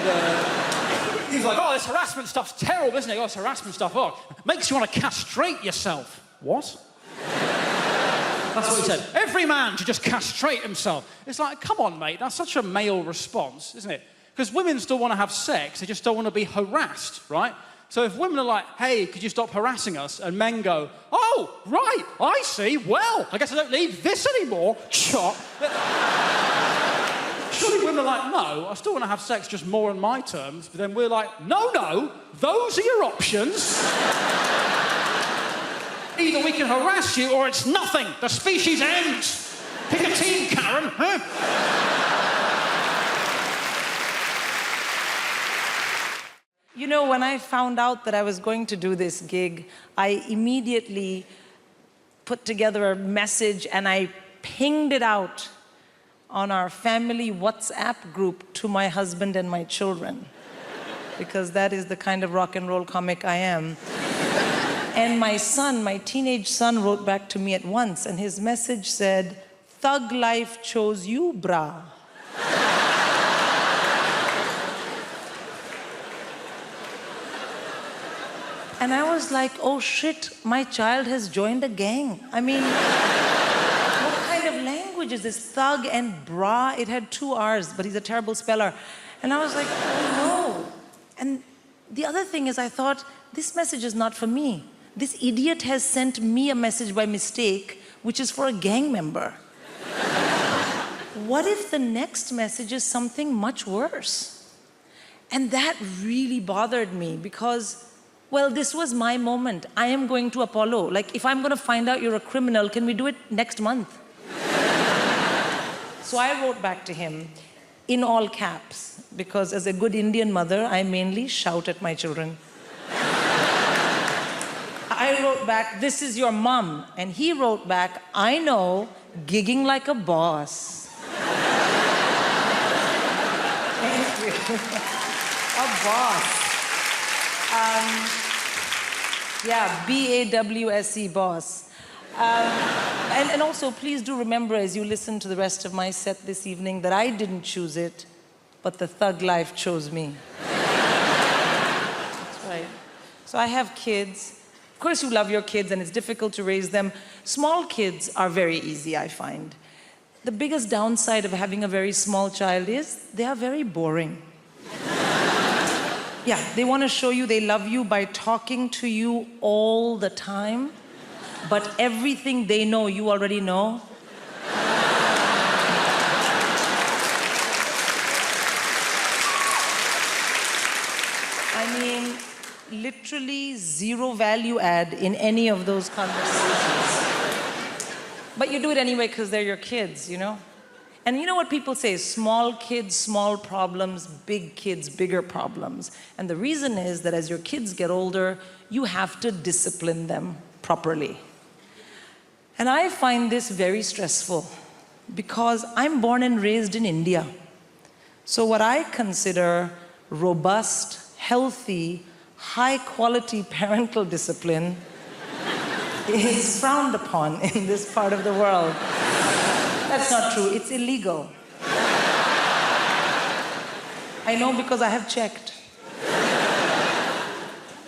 he's like, oh, this harassment stuff's terrible, isn't it? Oh, this harassment stuff, oh, makes you want to castrate yourself. What? That's what he said. Every man should just castrate himself. It's like, come on, mate, that's such a male response, isn't it? Because women still want to have sex, they just don't want to be harassed, right? So if women are like, hey, could you stop harassing us? And men go, oh, right, I see, well, I guess I don't need this anymore. Chop. Surely women are like, no, I still want to have sex just more on my terms. But then we're like, no, those are your options. Either we can harass you or it's nothing. The species ends. Pick a team, Karen. Huh? You know, when I found out that I was going to do this gig, I immediately put together a message and I pinged it out on our family WhatsApp group to my husband and my children, because that is the kind of rock and roll comic I am. And my son, my teenage son, wrote back to me at once, and his message said, "Thug life chose you, brah." And I was like, oh shit, my child has joined a gang. I mean, what kind of language is this? Thug and bra, it had 2 R's, but he's a terrible speller. And I was like, oh no. And the other thing is I thought, this message is not for me. This idiot has sent me a message by mistake, which is for a gang member. What if the next message is something much worse? And that really bothered me because, well, this was my moment. I am going to Apollo. Like, if I'm going to find out you're a criminal, can we do it next month? So I wrote back to him in all caps, because as a good Indian mother, I mainly shout at my children. I wrote back, "This is your mom." And he wrote back, "I know, gigging like a boss." Thank you. A boss. Yeah, B-A-W-S-E, boss. And also, please do remember as you listen to the rest of my set this evening that I didn't choose it, but the thug life chose me. That's right. So I have kids. Of course you love your kids and it's difficult to raise them. Small kids are very easy, I find. The biggest downside of having a very small child is they are very boring. Yeah, they want to show you they love you by talking to you all the time, but everything they know, you already know. I mean, literally zero value add in any of those conversations. But you do it anyway because they're your kids, you know? And you know what people say? Small kids, small problems, big kids, bigger problems. And the reason is that as your kids get older, you have to discipline them properly. And I find this very stressful because I'm born and raised in India. So what I consider robust, healthy, high-quality parental discipline is frowned upon in this part of the world. That's not true. It's illegal. I know because I have checked.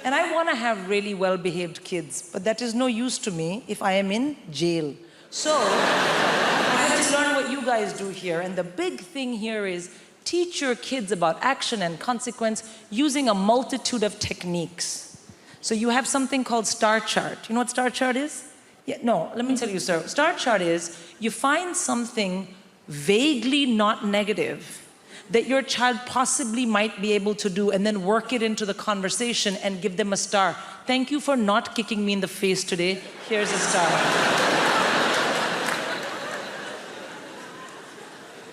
And I want to have really well-behaved kids, but that is no use to me if I am in jail. So I have to learn what you guys do here. And the big thing here is teach your kids about action and consequence using a multitude of techniques. So you have something called star chart. You know what star chart is? Yeah, no, let me tell you, sir. Star chart is you find something vaguely not negative that your child possibly might be able to do and then work it into the conversation and give them a star. Thank you for not kicking me in the face today. Here's a star.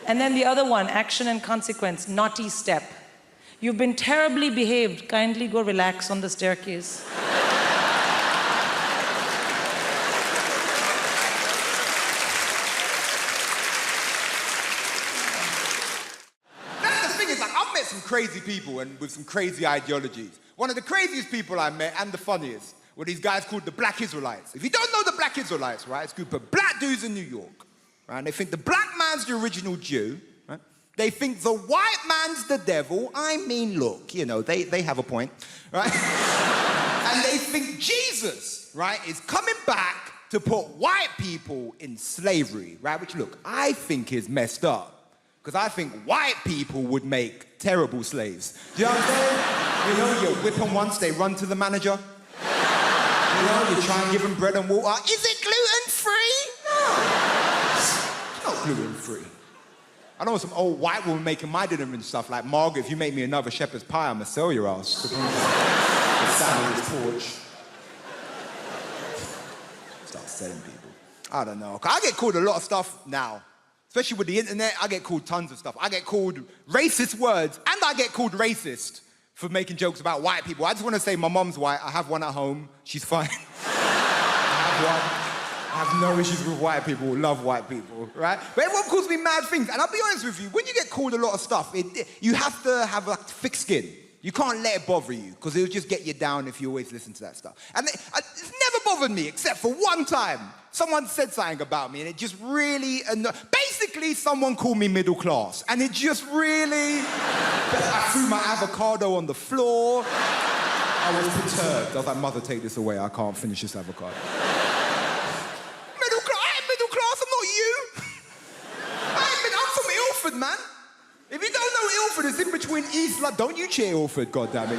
And then the other one, action and consequence, naughty step. You've been terribly behaved. Kindly go relax on the staircase. Some crazy people and with some crazy ideologies. One of the craziest people I met and the funniest were these guys called the Black Israelites. If you don't know the Black Israelites, right, it's a group of black dudes in New York, right? And they think the black man's the original Jew, right? They think the white man's the devil. I mean, look, you know, they have a point, right? And they think Jesus, right, is coming back to put white people in slavery, right? Which, look, I think is messed up. Because I think white people would make terrible slaves. Do you know what I'm saying? You know, you whip them once, they run to the manager. You know, you try and give them bread and water. Is it gluten-free? No. It's not gluten-free. I know some old white woman making my dinner and stuff like, Margaret, if you make me another shepherd's pie, I'm gonna sell your ass. The sandwich porch. Start selling people. I don't know. I get called a lot of stuff now. Especially with the internet, I get called tons of stuff. I get called racist words, and I get called racist for making jokes about white people. I just want to say my mom's white. I have one at home. She's fine. I have one. I have no issues with white people. Love white people, right? But everyone calls me mad things. And I'll be honest with you, when you get called a lot of stuff, you have to have a thick skin. You can't let it bother you, because it'll just get you down if you always listen to that stuff. And it's never bothered me, except for one time. Someone said something about me, and it just really annoyed. Basically, someone called me middle class, and it just really... I threw my avocado on the floor. I was perturbed. I was like, Mother, take this away. I can't finish this avocado. Middle class? I ain't middle class. I'm not you. I'm from Ilford, man. If you don't know Ilford, it's in between East London. Don't you cheer Ilford, goddammit.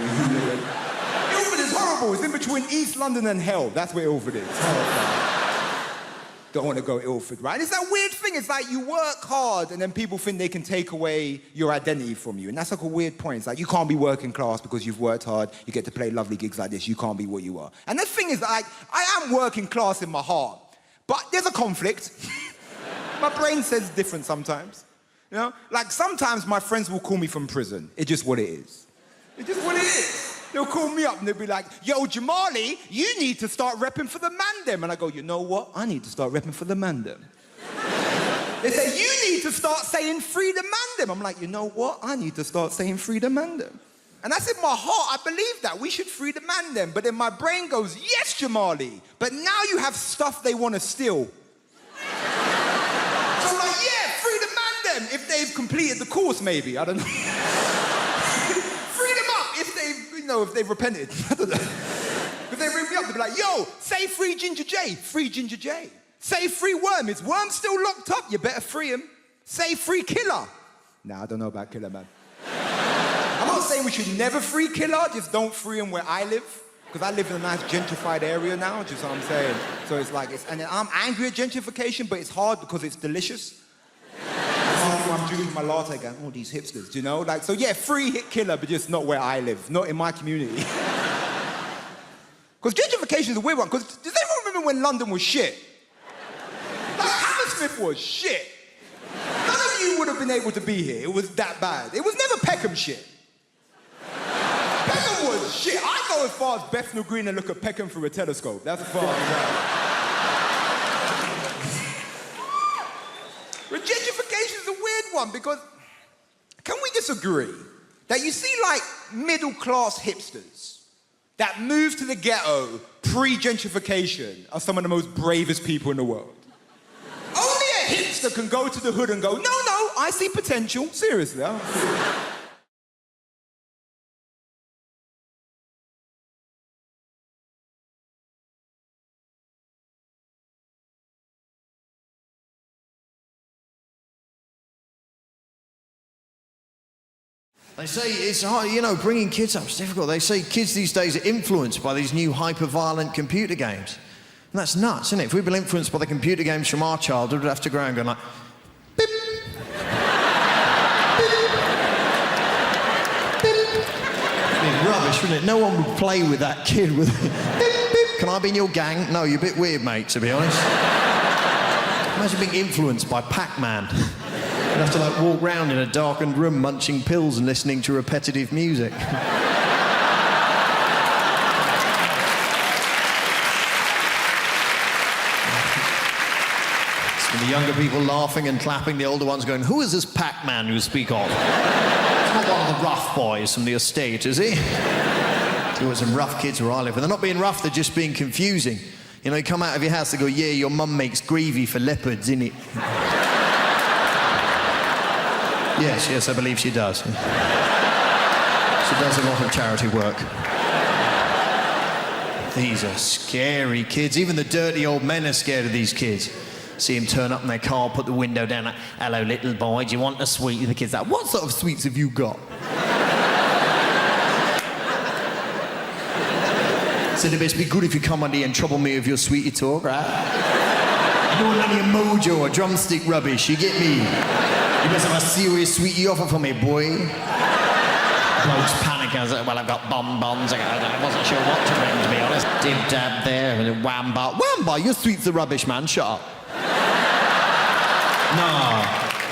Ilford is horrible. It's in between East London and hell. That's where Ilford is. Don't want to go Ilford, right? It's that weird thing. It's like you work hard and then people think they can take away your identity from you. And that's like a weird point. It's like you can't be working class because you've worked hard. You get to play lovely gigs like this. You can't be what you are. And the thing is, like, I am working class in my heart. But there's a conflict. My brain says different sometimes. You know? Like, sometimes my friends will call me from prison. It's just what it is. It's just what it is. They'll call me up and they'll be like, yo, Jamali, you need to start repping for the mandem. And I go, you know what? I need to start repping for the mandem. They say, you need to start saying free the mandem. I'm like, you know what? I need to start saying free the mandem. And that's in my heart. I believe that. We should free the mandem. But then my brain goes, yes, Jamali. But now you have stuff they want to steal. So I'm like, yeah, free the mandem. If they've completed the course, maybe. I don't know. Free them up if they've, you know, if they've repented. I don't know. If they ring me up, they'll be like, yo, say free Ginger J. Free Ginger J. Say free Worm. Is Worm still locked up? You better free him. Say free Killer. Nah, I don't know about Killer, man. I'm not saying we should never free Killer, just don't free him where I live. Because I live in a nice gentrified area now, just what I'm saying. So it's like, and I'm angry at gentrification, but it's hard because it's delicious. I'm drinking my latte going, oh, these hipsters, do you know? Like, so yeah, free hit Killer, but just not where I live, not in my community. Because gentrification is a weird one, because does anyone remember when London was shit? Like, Hammersmith was shit. None of been able to be here. It was that bad. It was never Peckham shit. Peckham was shit. I go as far as Bethnal Green and look at Peckham through a telescope. That's as far as I go. Gentrification is a weird one because can we disagree that you see like middle-class hipsters that moved to the ghetto pre-gentrification are some of the most bravest people in the world? Only a hipster can go to the hood and go, no, I see potential. Seriously. They say it's hard, you know, bringing kids up is difficult. They say kids these days are influenced by these new hyper-violent computer games. And that's nuts, isn't it? If we'd been influenced by the computer games from our childhood, we'd have to go around going like, beep, It'd be rubbish, wouldn't it? No one would play with that kid with beep, beep. Can I be in your gang? No, you're a bit weird, mate, to be honest. Imagine being influenced by Pac-Man. You'd have to like walk around in a darkened room munching pills and listening to repetitive music. The younger people laughing and clapping, the older ones going, who is this Pac-Man you speak of? It's not one of the rough boys from the estate, is he? There were some rough kids where I live, and they're not being rough, they're just being confusing. You know, you come out of your house, they go, yeah, your mum makes gravy for leopards, innit? Yes, I believe she does. She does a lot of charity work. These are scary kids. Even the dirty old men are scared of these kids. See him turn up in their car, put the window down, like, hello, little boy, do you want a sweet? The kid's like, what sort of sweets have you got? Said it best be good if you come on here and trouble me with your sweetie talk, right? You don't want any mojo or drumstick rubbish, you get me? You must have a serious sweetie offer for me, boy. Blokes panic. I was like, well, I've got bonbons. I wasn't sure what to bring, to be honest. Dib dab there, and wham-bar. Wham-bar, your sweets are rubbish, man. Shut up. No.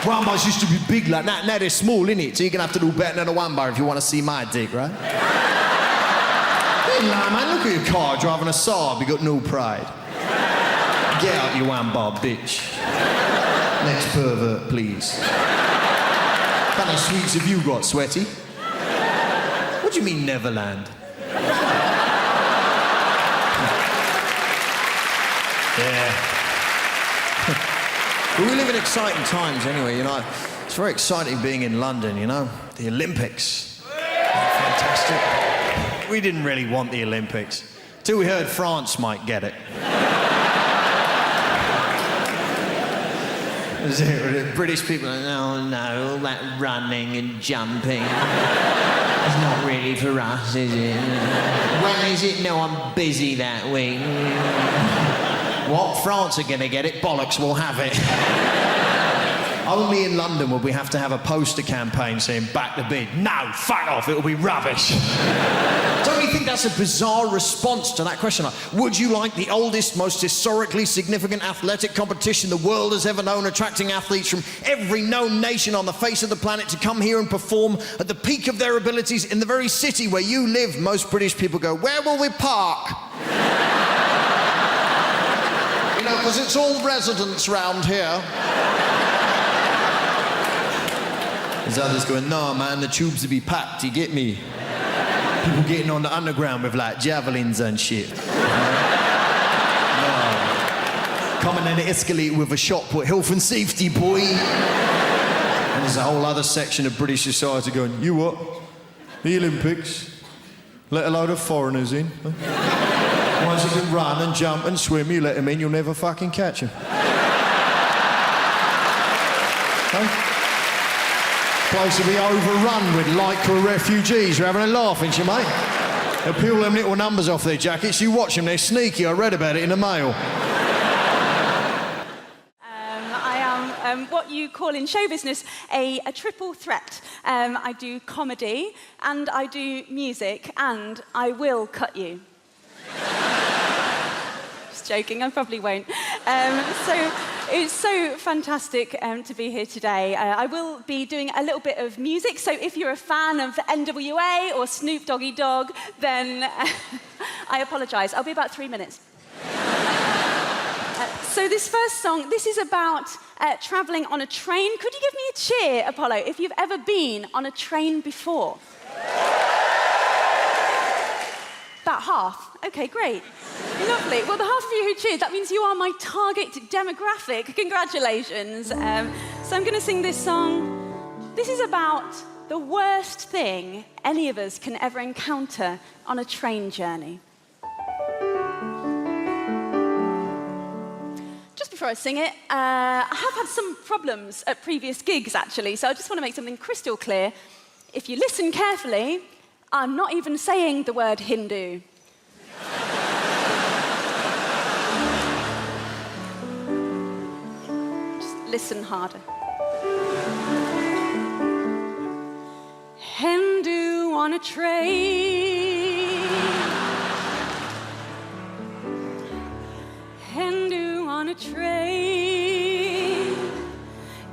Wham-bars used to be big like that. Now they're small, innit? So you're going to have to do better than a wham-bar if you want to see my dick, right? Hey, man, look at your car driving a Saab. You got no pride. Get out, you wham-bar, bitch. Next pervert, please. How many sweets have you got, Sweaty? What do you mean, Neverland? Yeah. Well, we live in exciting times anyway, you know. It's very exciting being in London, you know. The Olympics. Fantastic. We didn't really want the Olympics till we heard France might get it. British people are like, no, all that running and jumping. It's not really for us, is it? When is it? No, I'm busy that week. What? France are going to get it? Bollocks, we'll have it. Only in London would we have to have a poster campaign saying, back the bid. No, fuck off, it'll be rubbish. Don't you think that's a bizarre response to that question? Like, would you like the oldest, most historically significant athletic competition the world has ever known, attracting athletes from every known nation on the face of the planet to come here and perform at the peak of their abilities in the very city where you live? Most British people go, where will we park? You know, because it's all residents round here. There's others going, no, man, the tubes will be packed, you get me? People getting on the underground with, like, javelins and shit. No. Coming in the escalator with a shot put, health and safety, boy. And there's a whole other section of British society going, you what? The Olympics? Let a load of foreigners in? Huh? Ones who can run and jump and swim, you let them in, you'll never fucking catch them. Huh? Place to be overrun with Lycra refugees. You're having a laugh, ain't you, mate? They'll peel them little numbers off their jackets. You watch them, they're sneaky. I read about it in the Mail. I am what you call in show business a triple threat. I do comedy, and I do music, and I will cut you. Just joking, I probably won't. It's so fantastic to be here today. I will be doing a little bit of music, so if you're a fan of NWA or Snoop Doggy Dogg, then I apologise. I'll be about 3 minutes. So this first song, this is about travelling on a train. Could you give me a cheer, Apollo, if you've ever been on a train before? About half. Okay, great. Lovely. Well, the half of you who cheered, that means you are my target demographic. Congratulations. So I'm going to sing this song. This is about the worst thing any of us can ever encounter on a train journey. Just before I sing it, I have had some problems at previous gigs, actually, so I just want to make something crystal clear. If you listen carefully, I'm not even saying the word Hindu. Just listen harder. Hindu on a train. Hindu on a train.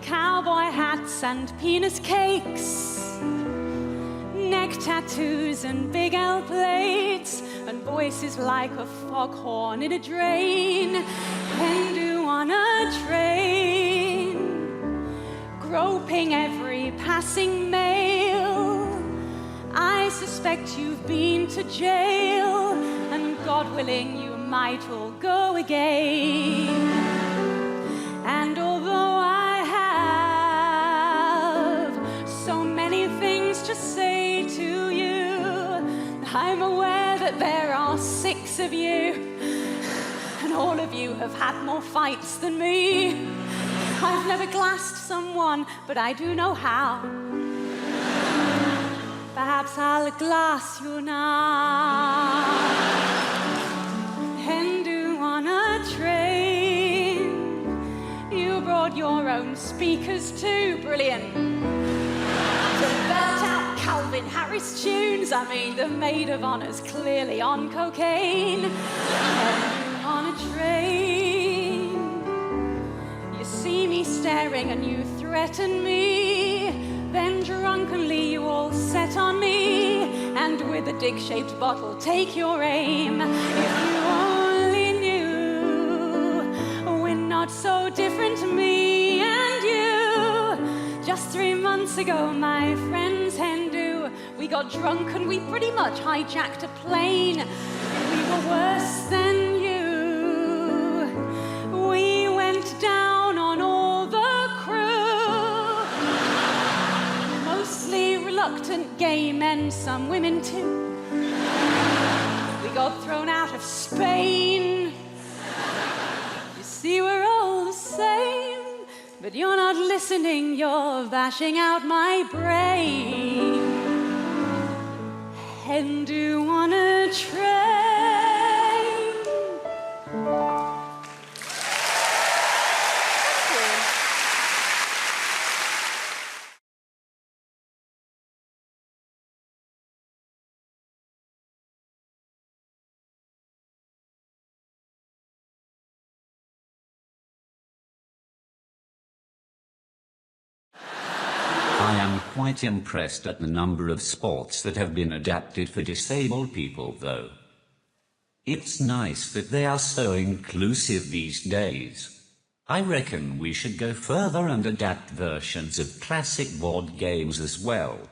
Cowboy hats and penis cakes. Neck tattoos and big L plates, and voices like a foghorn in a drain. Hindu on a train, groping every passing male. I suspect you've been to jail, and God willing you might all go again. And although I have so many things to say to you, I'm aware that there are 6 of you, and all of you have had more fights than me. I've never glassed someone, but I do know how. Perhaps I'll glass you now. Hindu on a train. You brought your own speakers too, brilliant. To belt out Calvin Harris tunes. I mean, the maid of honor's clearly on cocaine. On a train, you see me staring and you threaten me. Then drunkenly you all set on me, and with a dick-shaped bottle take your aim. If you only knew, we're not so different, me and you. Just 3 months ago, my friends Hindu, we got drunk and we pretty much hijacked a plane. We were worse than you. We went down on all the crew. Mostly reluctant gay men, some women too. We got thrown out of Spain. You see, we're all the same. But you're not listening, you're bashing out my brain. Hindu on a train. I am quite impressed at the number of sports that have been adapted for disabled people, though. It's nice that they are so inclusive these days. I reckon we should go further and adapt versions of classic board games as well.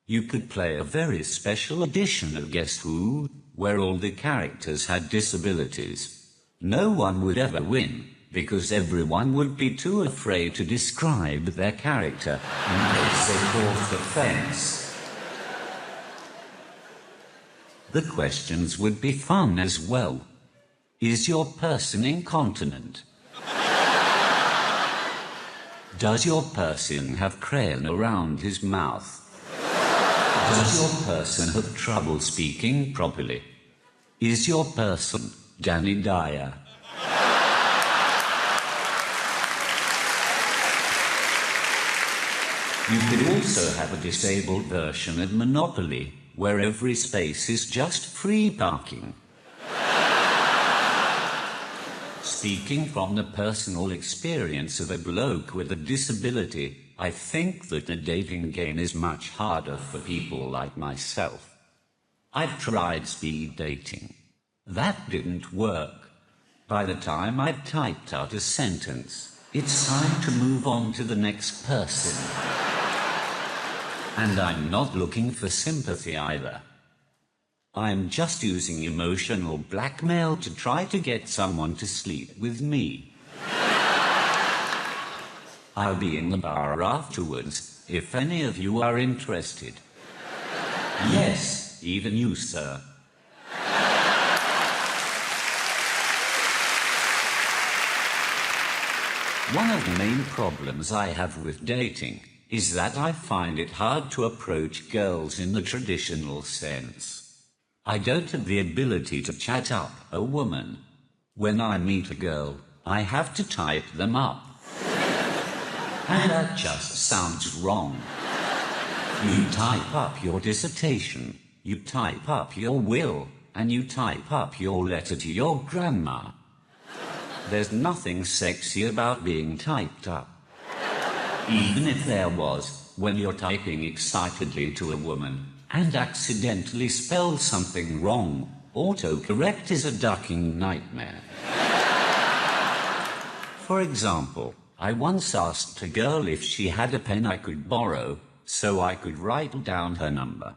You could play a very special edition of Guess Who, where all the characters had disabilities. No one would ever win, because everyone would be too afraid to describe their character in case they caught offense. The questions would be fun as well. Is your person incontinent? Does your person have crayon around his mouth? Does your person have trouble speaking properly? Is your person Danny Dyer? You could also have a disabled version of Monopoly, where every space is just free parking. speaking from the personal experience of a bloke with a disability, I think that the dating game is much harder for people like myself. I've tried speed dating. That didn't work. By the time I've typed out a sentence, it's time to move on to the next person. And I'm not looking for sympathy either. I'm just using emotional blackmail to try to get someone to sleep with me. I'll be in the bar afterwards, if any of you are interested. Yes, even you, sir. One of the main problems I have with dating is that I find it hard to approach girls in the traditional sense. I don't have the ability to chat up a woman. When I meet a girl, I have to type them up. And that just sounds wrong. You type up your dissertation, you type up your will, and you type up your letter to your grandma. There's nothing sexy about being typed up. Even if there was, when you're typing excitedly to a woman, and accidentally spell something wrong, autocorrect is a ducking nightmare. For example, I once asked a girl if she had a pen I could borrow, so I could write down her number.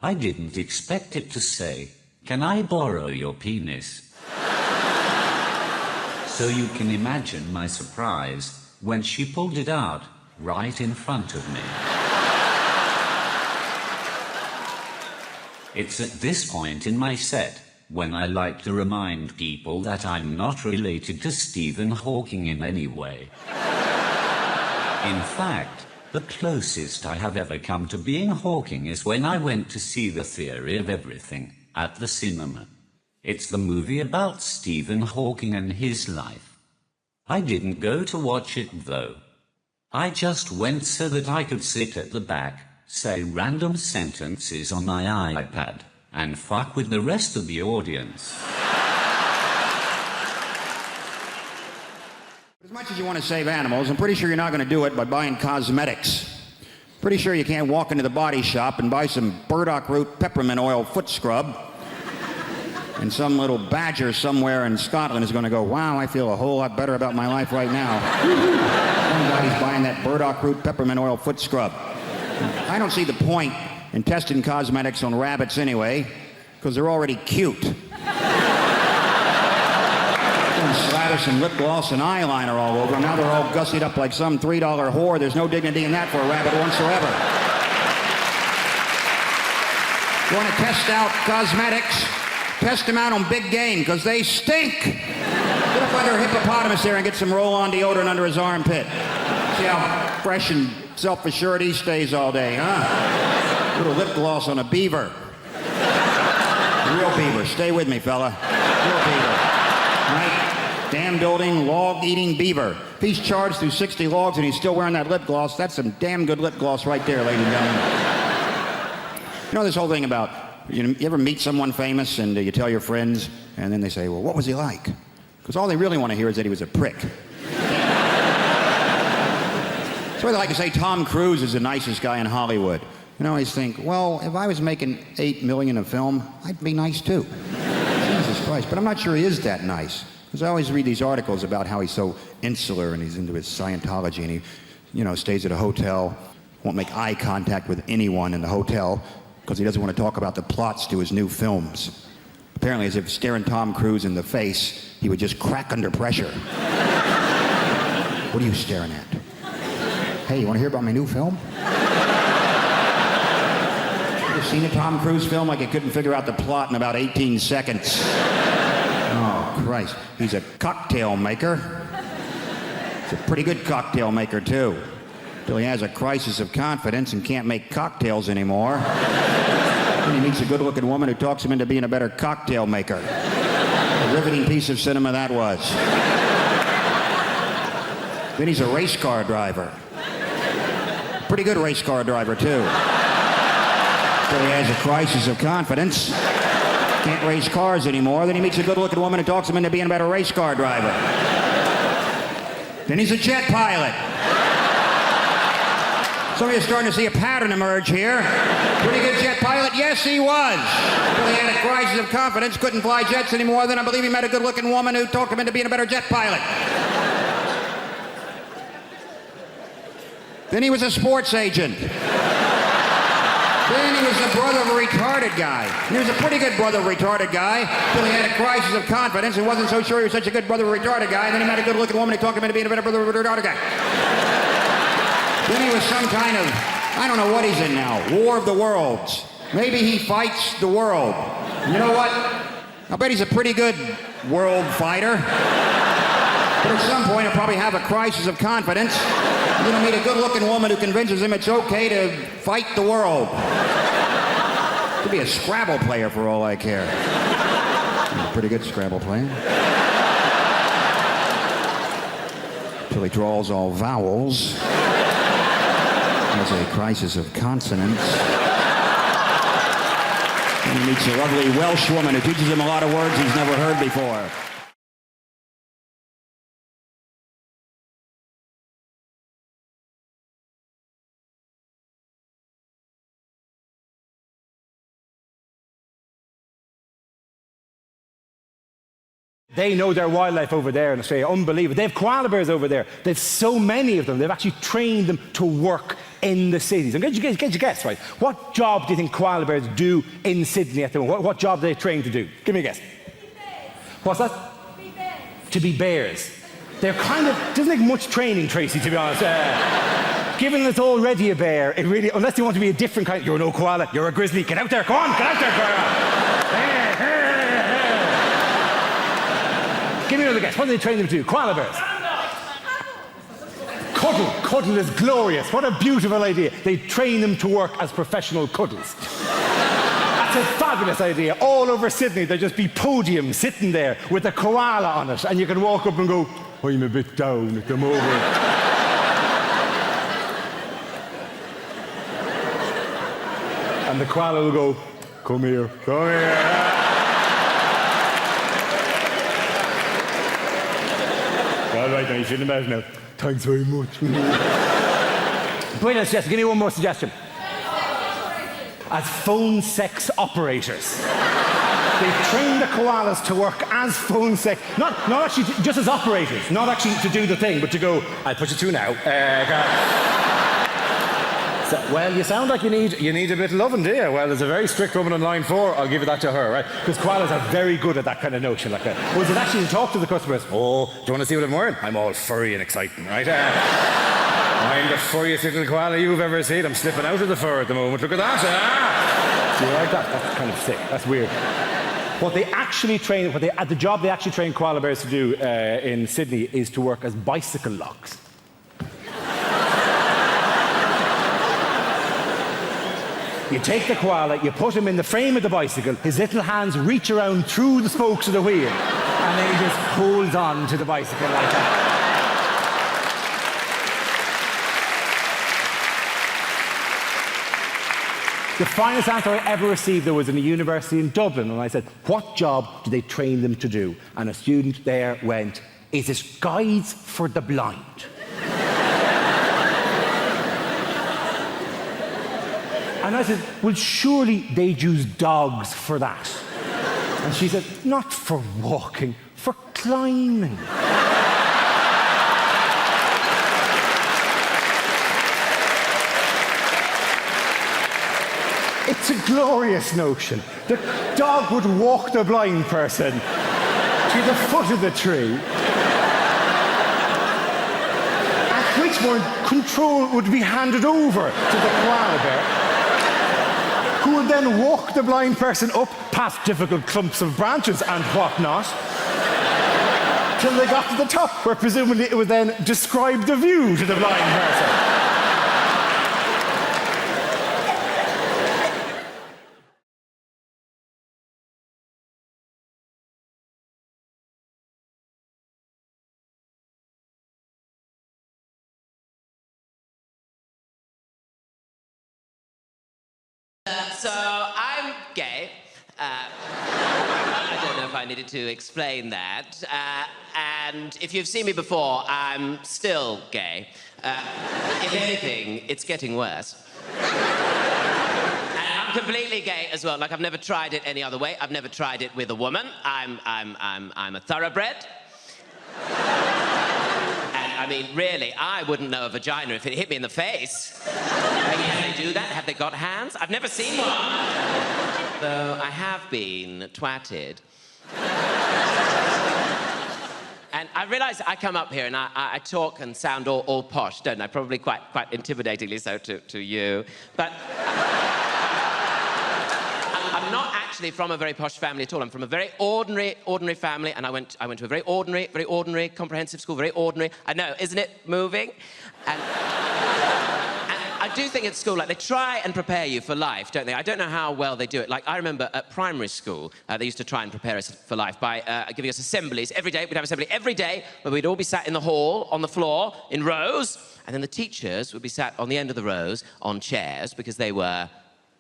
I didn't expect it to say, "Can I borrow your penis?" So you can imagine my surprise when she pulled it out right in front of me. It's at this point in my set when I like to remind people that I'm not related to Stephen Hawking in any way. In fact, the closest I have ever come to being Hawking is when I went to see The Theory of Everything at the cinema. It's the movie about Stephen Hawking and his life. I didn't go to watch it though. I just went so that I could sit at the back, say random sentences on my iPad, and fuck with the rest of the audience. As much as you want to save animals, I'm pretty sure you're not going to do it by buying cosmetics. Pretty sure you can't walk into the body shop and buy some burdock root peppermint oil foot scrub, and some little badger somewhere in Scotland is going to go, "Wow, I feel a whole lot better about my life right now." Somebody's buying that burdock root peppermint oil foot scrub. I don't see the point in testing cosmetics on rabbits anyway, because they're already cute. Slather some lip gloss and eyeliner all over them. Now they're all gussied up like some $3 whore. There's no dignity in that for a rabbit whatsoever. You want to test out cosmetics? Test them out on big game, because they stink. Get up under a hippopotamus there and get some roll-on deodorant under his armpit. See how fresh and self-assured he stays all day, huh? Little lip gloss on a beaver. Real beaver. Stay with me, fella. Real beaver. Right? Dam-building, log-eating beaver. If he's charged through 60 logs and he's still wearing that lip gloss, that's some damn good lip gloss right there, ladies and gentlemen. You know this whole thing about, you ever meet someone famous and you tell your friends, and then they say, "Well, what was he like?" Because all they really want to hear is that he was a prick. So they like to say Tom Cruise is the nicest guy in Hollywood. You always think, well, if I was making $8 million a film, I'd be nice too. Jesus Christ. But I'm not sure he is that nice. Because I always read these articles about how he's so insular and he's into his Scientology and he, stays at a hotel, won't make eye contact with anyone in the hotel because he doesn't want to talk about the plots to his new films. Apparently, as if staring Tom Cruise in the face, he would just crack under pressure. What are you staring at? Hey, you want to hear about my new film? You seen a Tom Cruise film like he couldn't figure out the plot in about 18 seconds? Oh, Christ. He's a cocktail maker. He's a pretty good cocktail maker, too. Till he has a crisis of confidence and can't make cocktails anymore. Then he meets a good-looking woman who talks him into being a better cocktail maker. A riveting piece of cinema that was. Then he's a race car driver. Pretty good race car driver, too. Till he has a crisis of confidence. Can't race cars anymore. Then he meets a good-looking woman who talks him into being a better race car driver. Then he's a jet pilot. Some of you are starting to see a pattern emerge here. Pretty good jet pilot? Yes, he was. Until he had a crisis of confidence, couldn't fly jets anymore. Then I believe he met a good-looking woman who talked him into being a better jet pilot. Then he was a sports agent. Then he was the brother of a retarded guy. He was a pretty good brother of a retarded guy until he had a crisis of confidence and wasn't so sure he was such a good brother of a retarded guy. And then he met a good-looking woman who talked him into being a better brother of a retarded guy. Then he was some kind of, I don't know what he's in now, War of the Worlds. Maybe he fights the world. You know what? I bet he's a pretty good world fighter. But at some point, he'll probably have a crisis of confidence. He's going to meet a good-looking woman who convinces him it's okay to fight the world. Could be a Scrabble player for all I care. He's a pretty good Scrabble player. Until he draws all vowels. Has a crisis of consonants. And he meets a lovely Welsh woman who teaches him a lot of words he's never heard before. They know their wildlife over there in Australia. Unbelievable. They have koala bears over there. They've so many of them. They've actually trained them to work in the cities. And get your guess, right? What job do you think koala bears do in Sydney at the moment? What job are they trained to do? Give me a guess. What's that? To be bears. They're kind of, doesn't take much training, Tracy, to be honest. Given that it's already a bear, it really, unless you want to be a different kind, you're no koala, you're a grizzly. Get out there, go on, get out there, koala. Give me another guess. What do they train them to do? Koala bears. Cuddle. Cuddle is glorious. What a beautiful idea. They train them to work as professional cuddles. That's a fabulous idea. All over Sydney, there'll just be podiums sitting there with a koala on it, and you can walk up and go, I'm a bit down at the moment. And the koala will go, come here, come here. All right, now you shouldn't have now. Thanks very much. Brilliant suggestion. Give me one more suggestion. As phone sex operators. They train the koalas to work as phone sex, not actually just as operators, not actually to do the thing, but to go, I'll put you through now. So, well, you sound like you need a bit of loving, do you? Well, there's a very strict woman on line 4. I'll give you that to her, right? Because koalas are very good at that kind of notion like that. Was it actually to talk to the customers? Oh, do you want to see what I'm wearing? I'm all furry and exciting, right? I'm the furriest little koala you've ever seen. I'm slipping out of the fur at the moment. Look at that. Do you like that? That's kind of sick. That's weird. What they actually train, the job they actually train koala bears to do in Sydney is to work as bicycle locks. You take the koala, you put him in the frame of the bicycle, his little hands reach around through the spokes of the wheel, and then he just holds on to the bicycle like that. The finest answer I ever received, though, was in a university in Dublin, and I said, what job do they train them to do? And a student there went, is it guides for the blind? And I said, well, surely they'd use dogs for that. And she said, not for walking, for climbing. It's a glorious notion. The dog would walk the blind person to the foot of the tree, at which point control would be handed over to the koala bear, who would then walk the blind person up past difficult clumps of branches and whatnot, till they got to the top, where presumably it would then describe the view to the blind person. So I'm gay. needed to explain that. And if you've seen me before, I'm still gay. If anything, it's getting worse. And I'm completely gay as well. Like, I've never tried it any other way. I've never tried it with a woman. I'm a thoroughbred. And I mean, really, I wouldn't know a vagina if it hit me in the face. I mean, how they do that? Have they got hands? I've never seen one. Though I have been twatted. And I realise I come up here and I talk and sound all posh, don't I? Probably quite intimidatingly so to you. But I'm not actually from a very posh family at all. I'm from a very ordinary family, and I went to a very ordinary comprehensive school, very ordinary. I know, isn't it moving? And I do think at school, like, they try and prepare you for life, don't they? I don't know how well they do it. Like, I remember at primary school, they used to try and prepare us for life by giving us assemblies every day. We'd have assembly every day, where we'd all be sat in the hall, on the floor, in rows, and then the teachers would be sat on the end of the rows on chairs because they were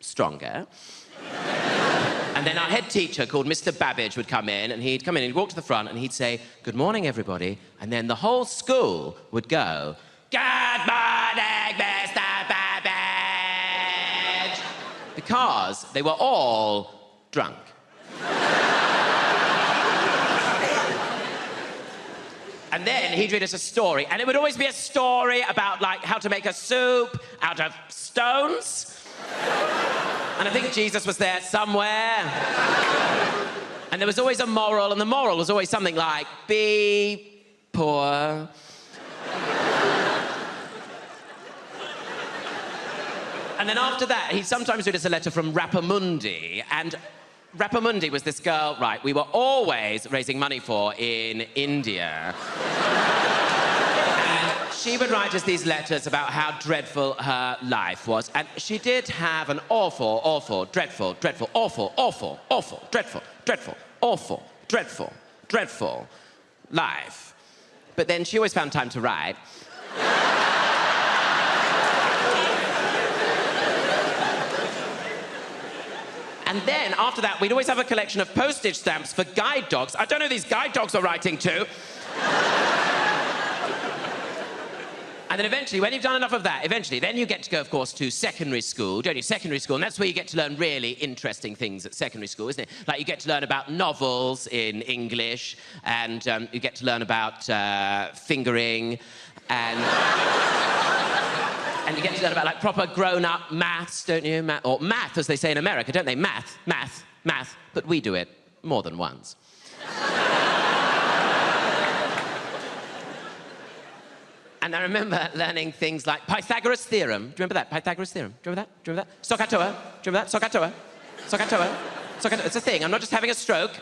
stronger. And then our head teacher, called Mr. Babbage, would come in, and he'd come in, and he'd walk to the front, and he'd say, "Good morning, everybody." And then the whole school would go, "Good morning, Mr. Babbage," because they were all drunk. And then he'd read us a story, and it would always be a story about, like, how to make a soup out of stones. And I think Jesus was there somewhere. And there was always a moral, and the moral was always something like, be poor. And then after that, he'd sometimes read us a letter from Rapamundi, and Rapamundi was this girl, right, we were always raising money for in India. And she would write us these letters about how dreadful her life was. And she did have an awful, dreadful, life. But then she always found time to write. And then, after that, we'd always have a collection of postage stamps for guide dogs. I don't know who these guide dogs are writing to. And then eventually, when you've done enough of that, then you get to go, of course, to secondary school, don't you? Secondary school, and that's where you get to learn really interesting things at secondary school, isn't it? Like, you get to learn about novels in English, and you get to learn about fingering, and... And you get to learn about, like, proper grown-up maths, don't you? Or math, as they say in America, don't they? Math. But we do it more than once. And I remember learning things like Pythagoras' theorem. Do you remember that? Pythagoras' theorem. Do you remember that? Do you remember that? Sohcahtoa. Do you remember that? Sohcahtoa. It's a thing. I'm not just having a stroke.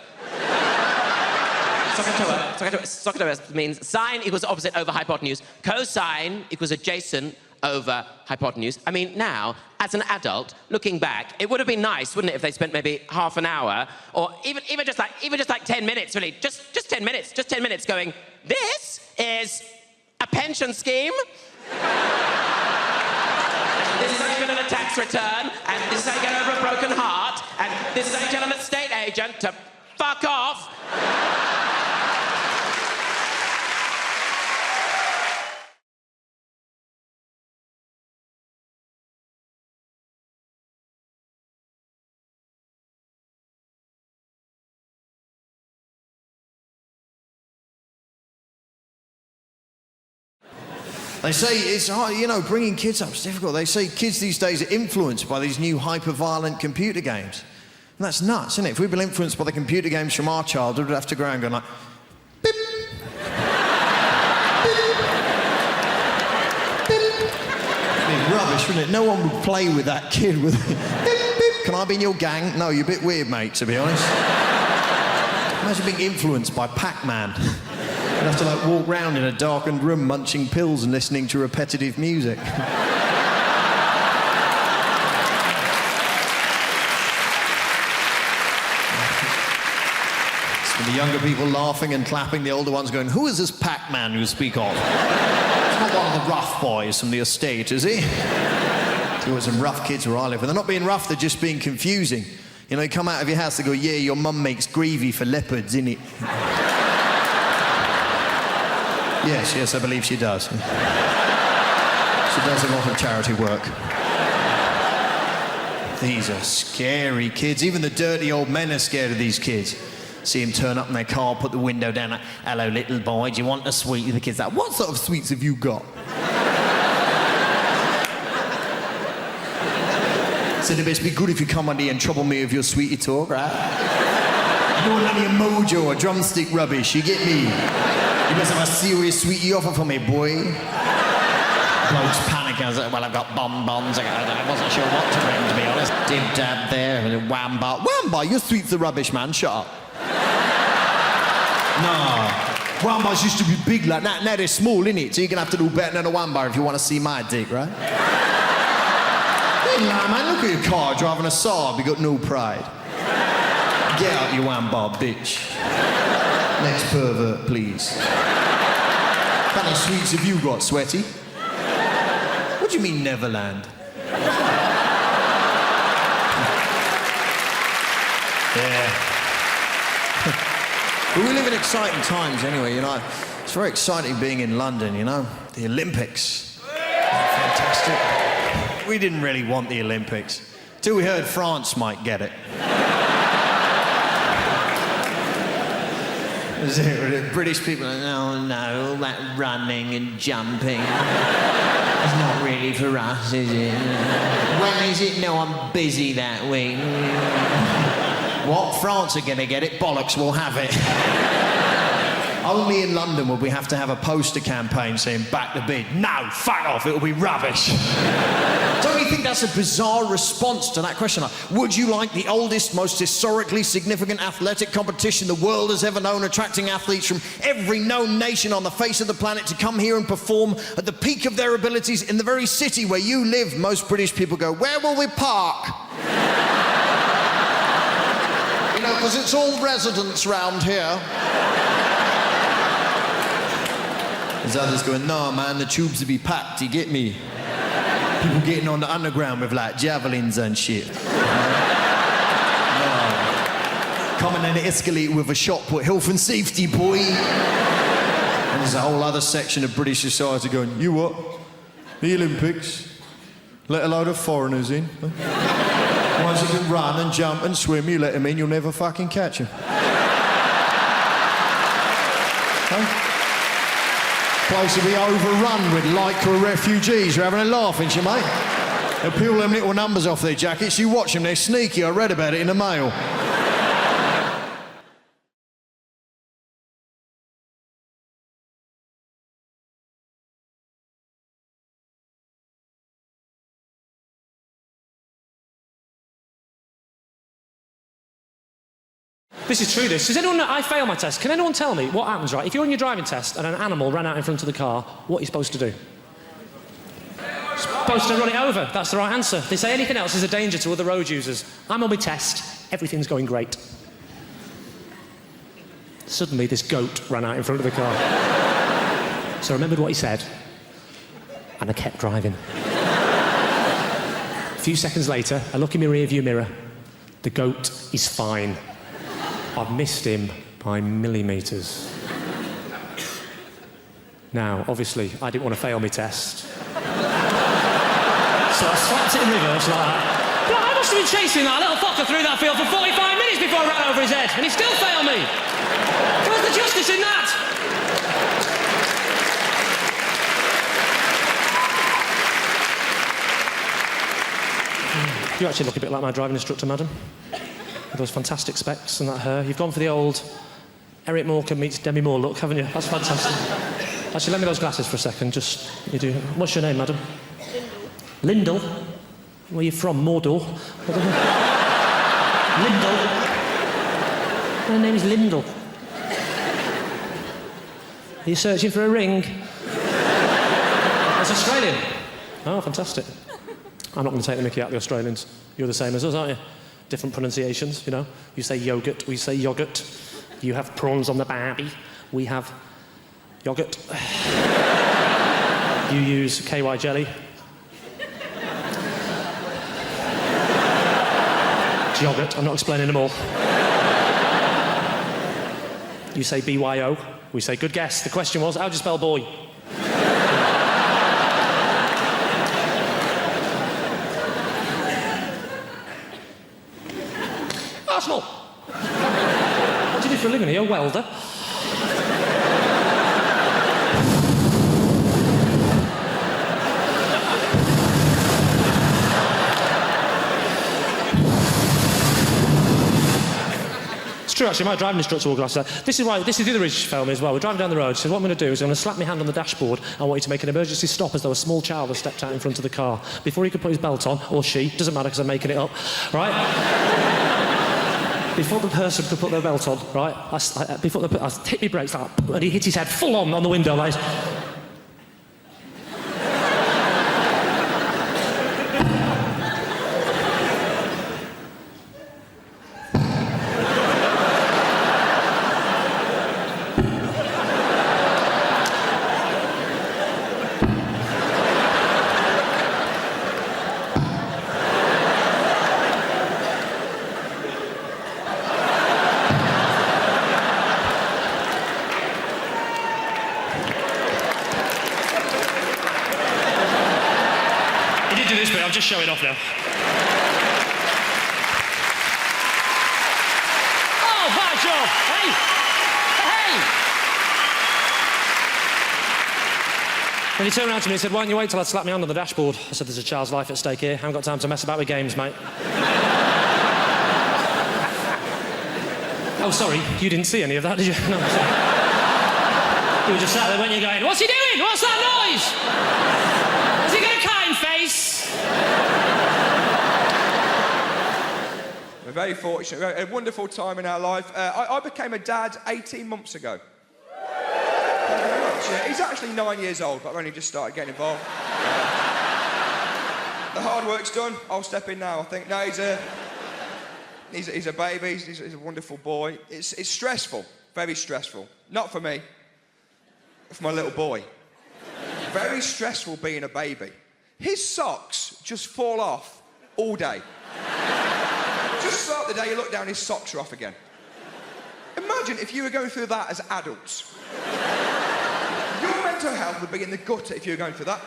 Sohcahtoa means sine equals opposite over hypotenuse. Cosine equals adjacent over hypotenuse. I mean, now, as an adult, looking back, it would have been nice, wouldn't it, if they spent maybe half an hour, or even just like 10 minutes, really, just 10 minutes going, this is a pension scheme. This is how you get on a tax return, and this is how you get over a broken heart, and this is how you tell an estate agent to fuck off. They say it's hard, you know, bringing kids up is difficult. They say kids these days are influenced by these new hyper-violent computer games. And that's nuts, isn't it? If we'd been influenced by the computer games from our childhood, we'd have to go around going like, beep, beep, beep. It'd be rubbish, wouldn't it? No one would play with that kid with beep, beep. Can I be in your gang? No, you're a bit weird, mate, to be honest. Imagine being influenced by Pac-Man. You'd have to, like, walk round in a darkened room munching pills and listening to repetitive music. It's for the younger people laughing and clapping, the older ones going, who is this Pac-Man you speak of? It's not one of the rough boys from the estate, is he? There were some rough kids where I live, and they're not being rough, they're just being confusing. You know, you come out of your house, they go, yeah, your mum makes gravy for leopards, innit? Yes, I believe she does. She does a lot of charity work. These are scary kids. Even the dirty old men are scared of these kids. See him turn up in their car, put the window down, like, hello, little boy, do you want a sweet? The kid's like, what sort of sweets have you got? Said it best be good if you come under here and trouble me with your sweetie talk, right? You don't want any mojo or drumstick rubbish, you get me? You must have a serious sweetie offer for me, boy. Bloke's panicking. I was like, well, I've got bonbons. I wasn't sure what to bring, to be honest. Dib dab there, wham-bar. Wham-bar, your sweets are rubbish, man, shut up. No. Wham-bars used to be big like that. Now they're small, innit? So you're going to have to do better than a wham-bar if you want to see my dick, right? Hey, man, look at your car driving a Saab. You got no pride. Get out, you wham-bar bitch. Next pervert, please. How many sweets have you got, sweaty? What do you mean, Neverland? Yeah. But we live in exciting times anyway, you know. It's very exciting being in London, you know. The Olympics. Fantastic. We didn't really want the Olympics till we heard France might get it. British people are, oh no, all that running and jumping. It's not really for us, is it? When is it? No, I'm busy that week. What? France are going to get it? Bollocks, we'll have it. Only in London would we have to have a poster campaign saying, back the bid. No, fuck off, it'll be rubbish. Don't you think that's a bizarre response to that question? Like, would you like the oldest, most historically significant athletic competition the world has ever known, attracting athletes from every known nation on the face of the planet to come here and perform at the peak of their abilities in the very city where you live? Most British people go, where will we park? You know, because it's all residents round here. There's others going, no, man, the tubes will be packed, you get me? People getting on the underground with, like, javelins and shit. No. Coming in the escalator with a shot put, health and safety, boy. And there's a whole other section of British society going, you what? The Olympics? Let a load of foreigners in? Huh? Ones that can run and jump and swim, you let them in, you'll never fucking catch them. Huh? Place to be overrun with Lycra refugees. You're having a laugh, ain't you, mate? They'll peel them little numbers off their jackets. You watch them, they're sneaky. I read about it in the Mail. This is true, this. Does anyone know? I fail my test. Can anyone tell me what happens, right? If you're on your driving test and an animal ran out in front of the car, what are you supposed to do? Supposed to run it over. That's the right answer. If they say anything else is a danger to other road users. I'm on my test. Everything's going great. Suddenly, this goat ran out in front of the car. So I remembered what he said, and I kept driving. A few seconds later, I look in my rear-view mirror. The goat is fine. I've missed him by millimetres. Now, obviously, I didn't want to fail my test. So I slapped it in reverse like that. But I must have been chasing that little fucker through that field for 45 minutes before I ran over his head, and he still failed me. Where's the justice in that? You actually look a bit like my driving instructor, madam. With those fantastic specs and that hair. You've gone for the old Eric Morecambe meets Demi Moore look, haven't you? That's fantastic. Actually, lend me those glasses for a second. Just, you do. What's your name, madam? Lyndall. Where are you from? Mordor? Lyndall. My name's Lyndall. Are you searching for a ring? That's Australian. Oh, fantastic. I'm not going to take the mickey out of the Australians. You're the same as us, aren't you? Different pronunciations, you know. You say yogurt, we say yoghurt. You have prawns on the barbie, we have yoghurt. You use KY jelly. It's yoghurt. I'm not explaining them all. You say BYO. We say good guess. The question was, how do you spell boy? Arsenal. What do you do for a living? Are you a welder? It's true, actually. My driving instructor organised that. This is the other issue for me as well. We're driving down the road. She says, what I'm going to do is I'm going to slap my hand on the dashboard. I want you to make an emergency stop as though a small child has stepped out in front of the car. Before he could put his belt on, or she, doesn't matter because I'm making it up, right? Before the person could put their belt on, right, I hit my brakes like, and he hit his head full on the window like... I'm just showing off now. Oh, bad job! Hey! Hey! Then he turned around to me and said, why don't you wait till I slap my hand on the dashboard? I said, there's a child's life at stake here. I haven't got time to mess about with games, mate. Oh, sorry, you didn't see any of that, did you? No, sorry. You were just sat there, weren't you, going, what's he doing? What's that noise? Has he got a kind face? We're very fortunate. We had a wonderful time in our life. I became a dad 18 months ago. Thank you very much. He's actually 9 years old, but I've only just started getting involved. The hard work's done. I'll step in now, I think. No, he's a baby. He's a wonderful boy. It's stressful, very stressful. Not for me, for my little boy. Very stressful being a baby. His socks just fall off all day. Just start the day, you look down, his socks are off again. Imagine if you were going through that as adults. Your mental health would be in the gutter if you were going through that.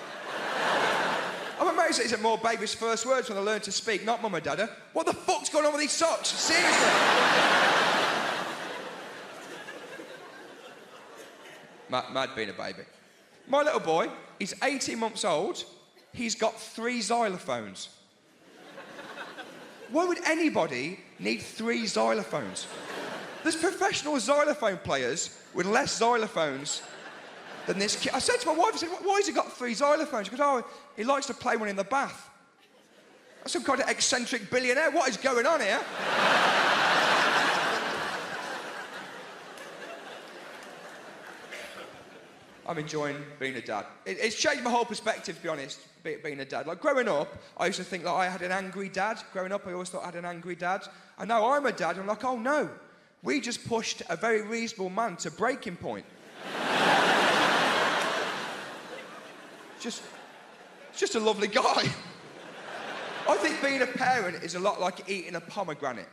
I'm amazed that it's more baby's first words when they learn to speak, not mum and dada. What the fuck's going on with these socks? Seriously. Mad being a baby. My little boy, he's 18 months old. He's got 3 xylophones. Why would anybody need 3 xylophones? There's professional xylophone players with less xylophones than this kid. I said to my wife, I said, why has he got 3 xylophones? She goes, oh, he likes to play one in the bath. That's some kind of eccentric billionaire. What is going on here? I'm enjoying being a dad. It's changed my whole perspective, to be honest, being a dad. Like, growing up, I used to think that I had an angry dad. Growing up, I always thought I had an angry dad. And now I'm a dad, and I'm like, oh, no. We just pushed a very reasonable man to breaking point. just a lovely guy. I think being a parent is a lot like eating a pomegranate.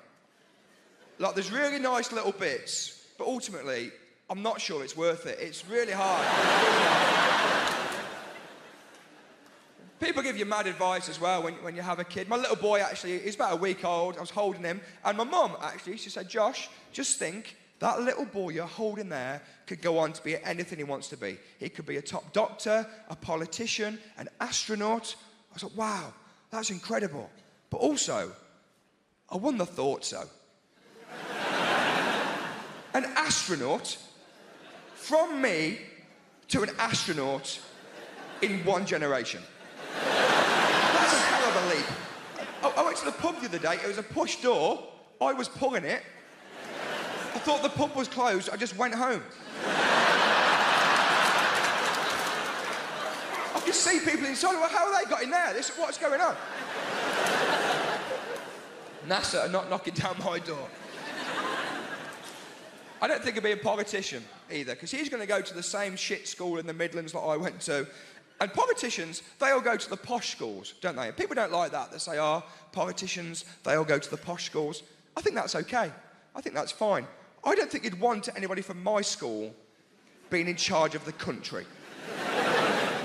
Like, there's really nice little bits, but ultimately, I'm not sure it's worth it. It's really hard. People give you mad advice as well when you have a kid. My little boy, actually, he's about a week old. I was holding him. And my mum, actually, she said, Josh, just think, that little boy you're holding there could go on to be anything he wants to be. He could be a top doctor, a politician, an astronaut. I was like, wow, that's incredible. But also, I wouldn't have thought so. An astronaut, from me to an astronaut in 1 generation. That's a hell of a leap. I went to the pub the other day. It was a push door. I was pulling it. I thought the pub was closed. I just went home. I could see people inside. Well, how have they got in there? What's going on? NASA are not knocking down my door. I don't think he'll be a politician either, because he's going to go to the same shit school in the Midlands that I went to, And politicians, they all go to the posh schools, don't they? And people don't like that. They say, oh, politicians, they all go to the posh schools. I think that's okay. I think that's fine. I don't think you'd want anybody from my school being in charge of the country.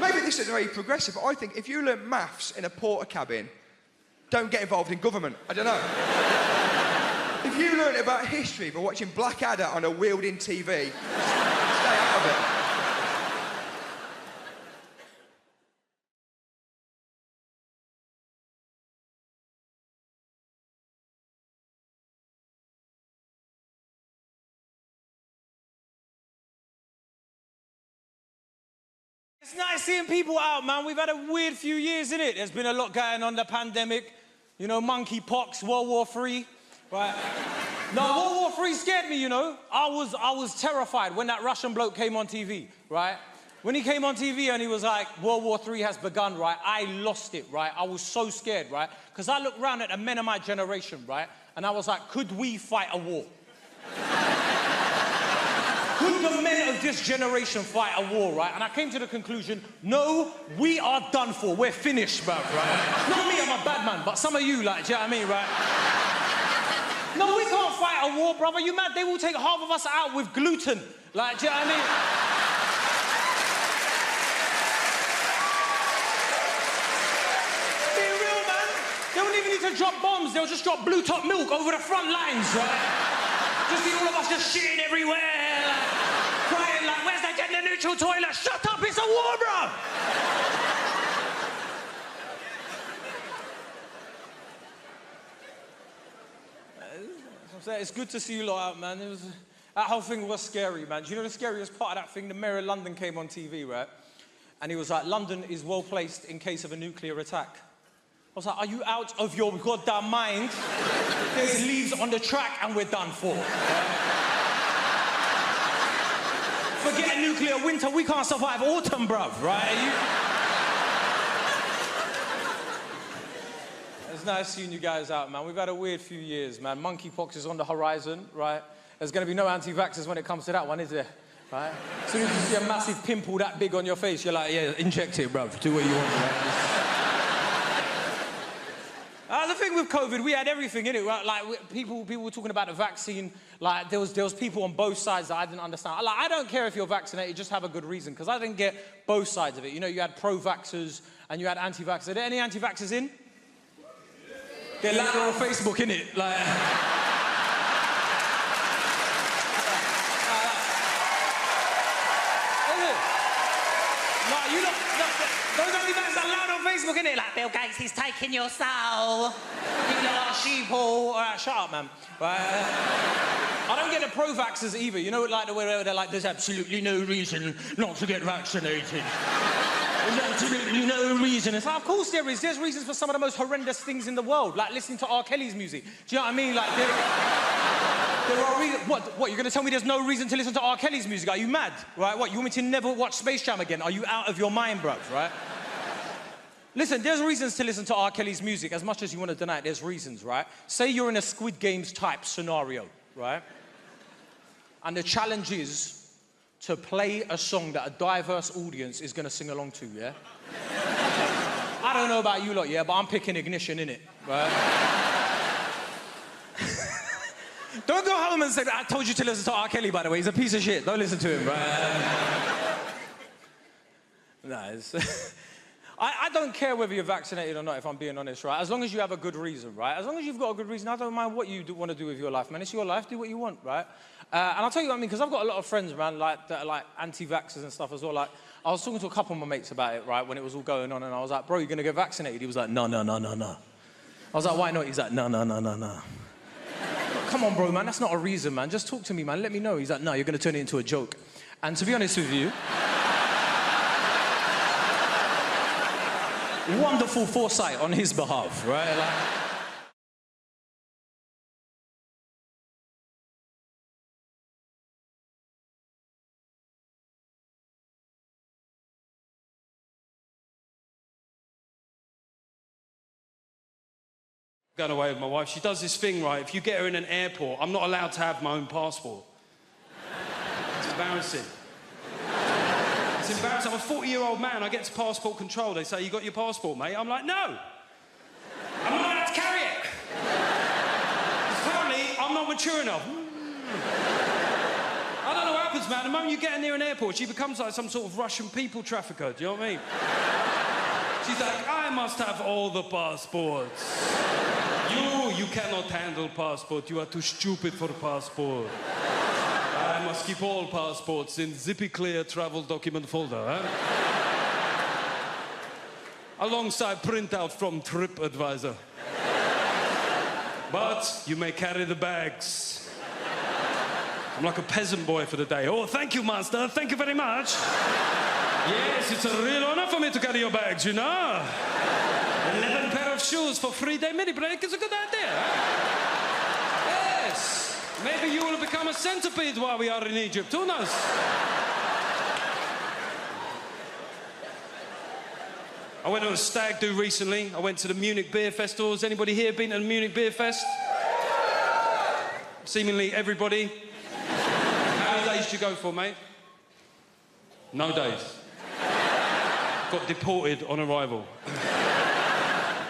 Maybe this is very progressive, but I think if you learn maths in a porter cabin, don't get involved in government. I don't know. If you learn about history by watching Blackadder on a wheeled-in TV, stay out of it. It's nice seeing people out, man. We've had a weird few years, innit? There's been a lot going on, the pandemic, you know, monkeypox, World War III, right? No, World War III scared me, you know. I was terrified when that Russian bloke came on TV, right? When he came on TV and he was like, World War III has begun, right? I lost it, right? I was so scared, right? Because I looked around at the men of my generation, right? And I was like, could we fight a war? Could the men of this generation fight a war, right? And I came to the conclusion, no, we are done for. We're finished, bruv, right? Not me, I'm a bad man, but some of you, like, do you know what I mean, right? No, we can't fight a war, brother. You mad? They will take half of us out with gluten. Like, do you know what I mean? Be real, man. They won't even need to drop bombs. They'll just drop blue top milk over the front lines, right? Just see all of us just shitting everywhere. Crying like, where's the gender-neutral toilet? Shut up, it's a war, bro! It's good to see you lot out, man. That whole thing was scary, man. Do you know the scariest part of that thing? The mayor of London came on TV, right? And he was like, London is well placed in case of a nuclear attack. I was like, are you out of your goddamn mind? There's leaves on the track and we're done for. Forget a nuclear winter, we can't survive autumn, bruv, right? It's nice seeing you guys out, man. We've had a weird few years, man. Monkeypox is on the horizon, right? There's going to be no anti-vaxxers when it comes to that one, is there? Right? As soon as you see a massive pimple that big on your face, you're like, yeah, inject it, bruv. Do what you want, right? The thing with COVID, we had everything in it, right? Like, people were talking about the vaccine. Like, there was people on both sides that I didn't understand. Like, I don't care if you're vaccinated, just have a good reason, because I didn't get both sides of it. You know, you had pro-vaxxers and you had anti-vaxxers. Are there any anti-vaxxers in? They're louder on Facebook, innit? Like... Like, you look, those anti-vaxxers are loud on Facebook, innit? Like, Bill Gates, he's taking your soul. You lot are sheeple. All right, shut up, man. Right? I don't get the pro-vaxxers either. You know, like the way they're like, there's absolutely no reason not to get vaccinated. There's absolutely no reason. It's like, of course there is. There's reasons for some of the most horrendous things in the world, like listening to R. Kelly's music. Do you know what I mean? Like, there are reasons. What, you're going to tell me there's no reason to listen to R. Kelly's music? Are you mad? Right? What, you want me to never watch Space Jam again? Are you out of your mind, bruv, right? Listen, there's reasons to listen to R. Kelly's music. As much as you want to deny it, there's reasons, right? Say you're in a Squid Games type scenario, right? And the challenge is to play a song that a diverse audience is going to sing along to, yeah? I don't know about you lot, yeah, but I'm picking Ignition, innit? Right? Don't go home and say, I told you to listen to R. Kelly, by the way. He's a piece of shit. Don't listen to him, right? Nah, I don't care whether you're vaccinated or not, if I'm being honest, right? As long as you have a good reason, right? As long as you've got a good reason, I don't mind what you want to do with your life, man. It's your life, do what you want, right? And I'll tell you what I mean, because I've got a lot of friends, man, like, that are like anti-vaxxers and stuff as well. Like, I was talking to a couple of my mates about it, right, when it was all going on, and I was like, bro, you're going to get vaccinated? He was like, no. I was like, why not? He's like, no. Come on, bro, man, that's not a reason, man. Just talk to me, man. Let me know. He's like, no, you're going to turn it into a joke. And to be honest with you, wonderful foresight on his behalf, right? Like, going away with my wife. She does this thing, right? If you get her in an airport, I'm not allowed to have my own passport. It's embarrassing. It's It's embarrassing. I'm a 40-year-old man. I get to passport control. They say, you got your passport, mate? I'm like, no. I'm not allowed to carry it. Apparently, I'm not mature enough. I don't know what happens, man. The moment you get near an airport, she becomes like some sort of Russian people trafficker. Do you know what I mean? She's like, I must have all the passports. You cannot handle passport. You are too stupid for passport. I must keep all passports in zippy clear travel document folder, huh? Alongside printout from TripAdvisor. But you may carry the bags. I'm like a peasant boy for the day. Oh, thank you, master. Thank you very much. Yes, it's a real honor for me to carry your bags, you know. 11 pair of shoes for 3-day mini break is a good idea, huh? Yes. Maybe you will become a centipede while we are in Egypt. Who knows? I went on a stag do recently. I went to the Munich Beer Festival. Has anybody here been to the Munich Beer Fest? Seemingly everybody. How many days did you go for, mate? No days. Got deported on arrival.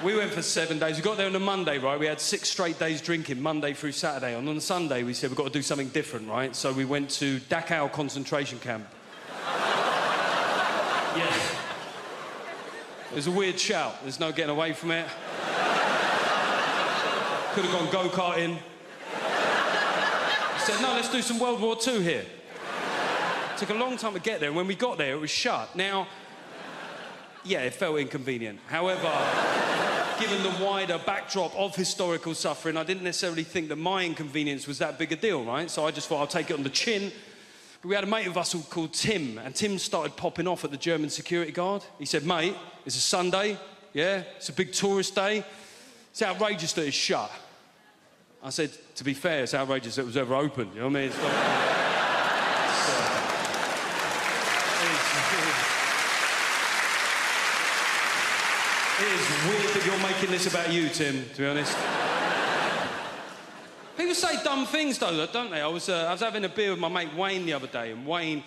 We went for 7 days. We got there on a Monday, right? We had 6 straight days drinking, Monday through Saturday. And on the Sunday, we said we've got to do something different, right? So we went to Dachau concentration camp. Yeah. It was a weird shout. There's no getting away from it. Could have gone go-karting. I said, no, let's do some World War II here. It took a long time to get there, and when we got there, it was shut. Now, yeah, it felt inconvenient. However, given the wider backdrop of historical suffering, I didn't necessarily think that my inconvenience was that big a deal, right? So I just thought I'll take it on the chin. But we had a mate of us called Tim, and Tim started popping off at the German security guard. He said, mate, it's a Sunday, yeah? It's a big tourist day. It's outrageous that it's shut. I said, to be fair, it's outrageous that it was ever open, you know what I mean? It is weird that you're making this about you, Tim, to be honest. People say dumb things, though, don't they? I was having a beer with my mate Wayne the other day, and Wayne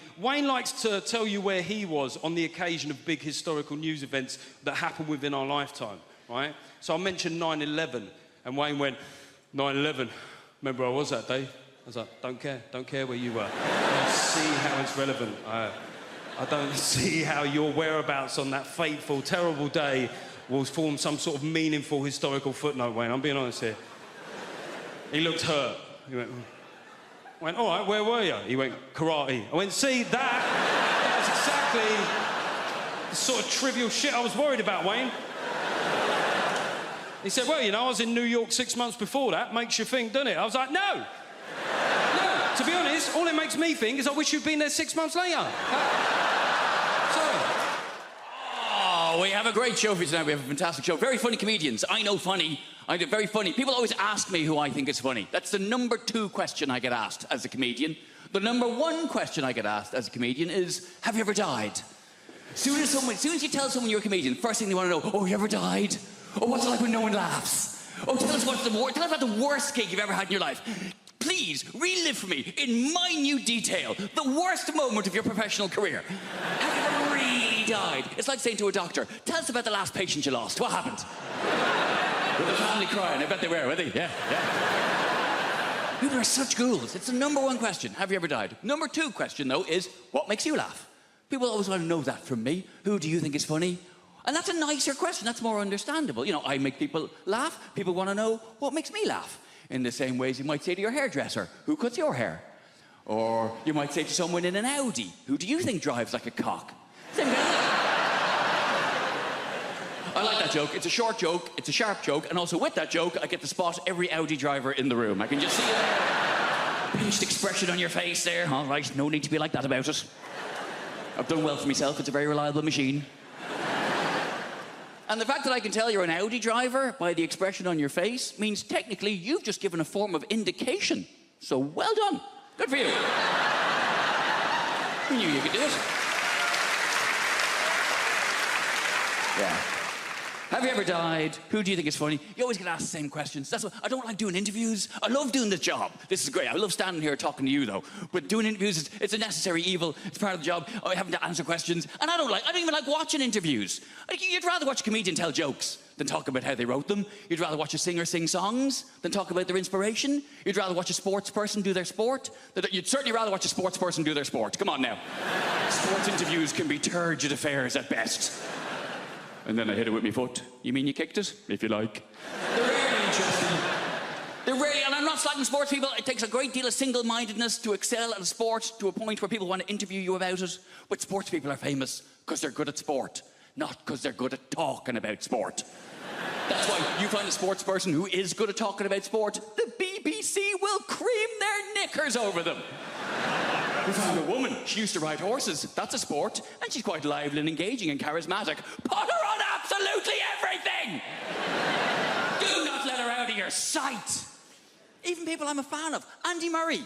likes to tell you where he was on the occasion of big historical news events that happened within our lifetime, right? So I mentioned 9/11, and Wayne went, 9/11, remember where I was that day? I was like, don't care where you were. I don't see how it's relevant. I don't see how your whereabouts on that fateful, terrible day will form some sort of meaningful historical footnote, Wayne. I'm being honest here. He looked hurt. He went, I went, all right, where were you? He went, karate. I went, see, that's exactly the sort of trivial shit I was worried about, Wayne. He said, well, you know, I was in New York 6 months before that. Makes you think, doesn't it? I was like, no. No, to be honest, all it makes me think is I wish you'd been there 6 months later. Sorry. Oh, we have a great show for you tonight. We have a fantastic show. Very funny comedians. I know funny. I do very funny. People always ask me who I think is funny. That's the number 2 question I get asked as a comedian. The number 1 question I get asked as a comedian is, have you ever died? As soon as you tell someone you're a comedian, first thing they want to know, oh, you ever died? Oh, what's it like when no one laughs? Oh, tell us about the worst gig you've ever had in your life. Please, relive for me, in minute detail, the worst moment of your professional career. Have you ever really died? It's like saying to a doctor, tell us about the last patient you lost. What happened? With the family crying. I bet they were, weren't they? Yeah. People are such ghouls. It's the number 1 question. Have you ever died? Number 2 question, though, is what makes you laugh? People always want to know that from me. Who do you think is funny? And that's a nicer question. That's more understandable. You know, I make people laugh. People want to know what makes me laugh. In the same ways you might say to your hairdresser, who cuts your hair? Or you might say to someone in an Audi, who do you think drives like a cock? I like that joke. It's a short joke, it's a sharp joke, and also with that joke, I get to spot every Audi driver in the room. I can just see it there. Pinched expression on your face there. All right, no need to be like that about it. I've done well for myself. It's a very reliable machine. And the fact that I can tell you're an Audi driver by the expression on your face means technically you've just given a form of indication. So well done. Good for you. I knew you could do it. Yeah. Have you ever died? Who do you think is funny? You always get asked the same questions. That's why I don't like doing interviews. I love doing this job. This is great. I love standing here talking to you, though. But doing interviews, it's a necessary evil. It's part of the job. I having to answer questions. And I don't even like watching interviews. You'd rather watch a comedian tell jokes than talk about how they wrote them. You'd rather watch a singer sing songs than talk about their inspiration. You'd rather watch a sports person do their sport. You'd certainly rather watch a sports person do their sport. Come on now. Sports interviews can be turgid affairs at best. And then I hit it with my foot. You mean you kicked it? If you like. They're really interesting. They're really, and I'm not slagging sports people. It takes a great deal of single-mindedness to excel at a sport to a point where people want to interview you about it. But sports people are famous because they're good at sport, not because they're good at talking about sport. That's why you find a sports person who is good at talking about sport, the BBC will cream their knickers over them. We found a woman. She used to ride horses. That's a sport. And she's quite lively and engaging and charismatic. Put her on absolutely everything! Do not let her out of your sight. Even people I'm a fan of. Andy Murray.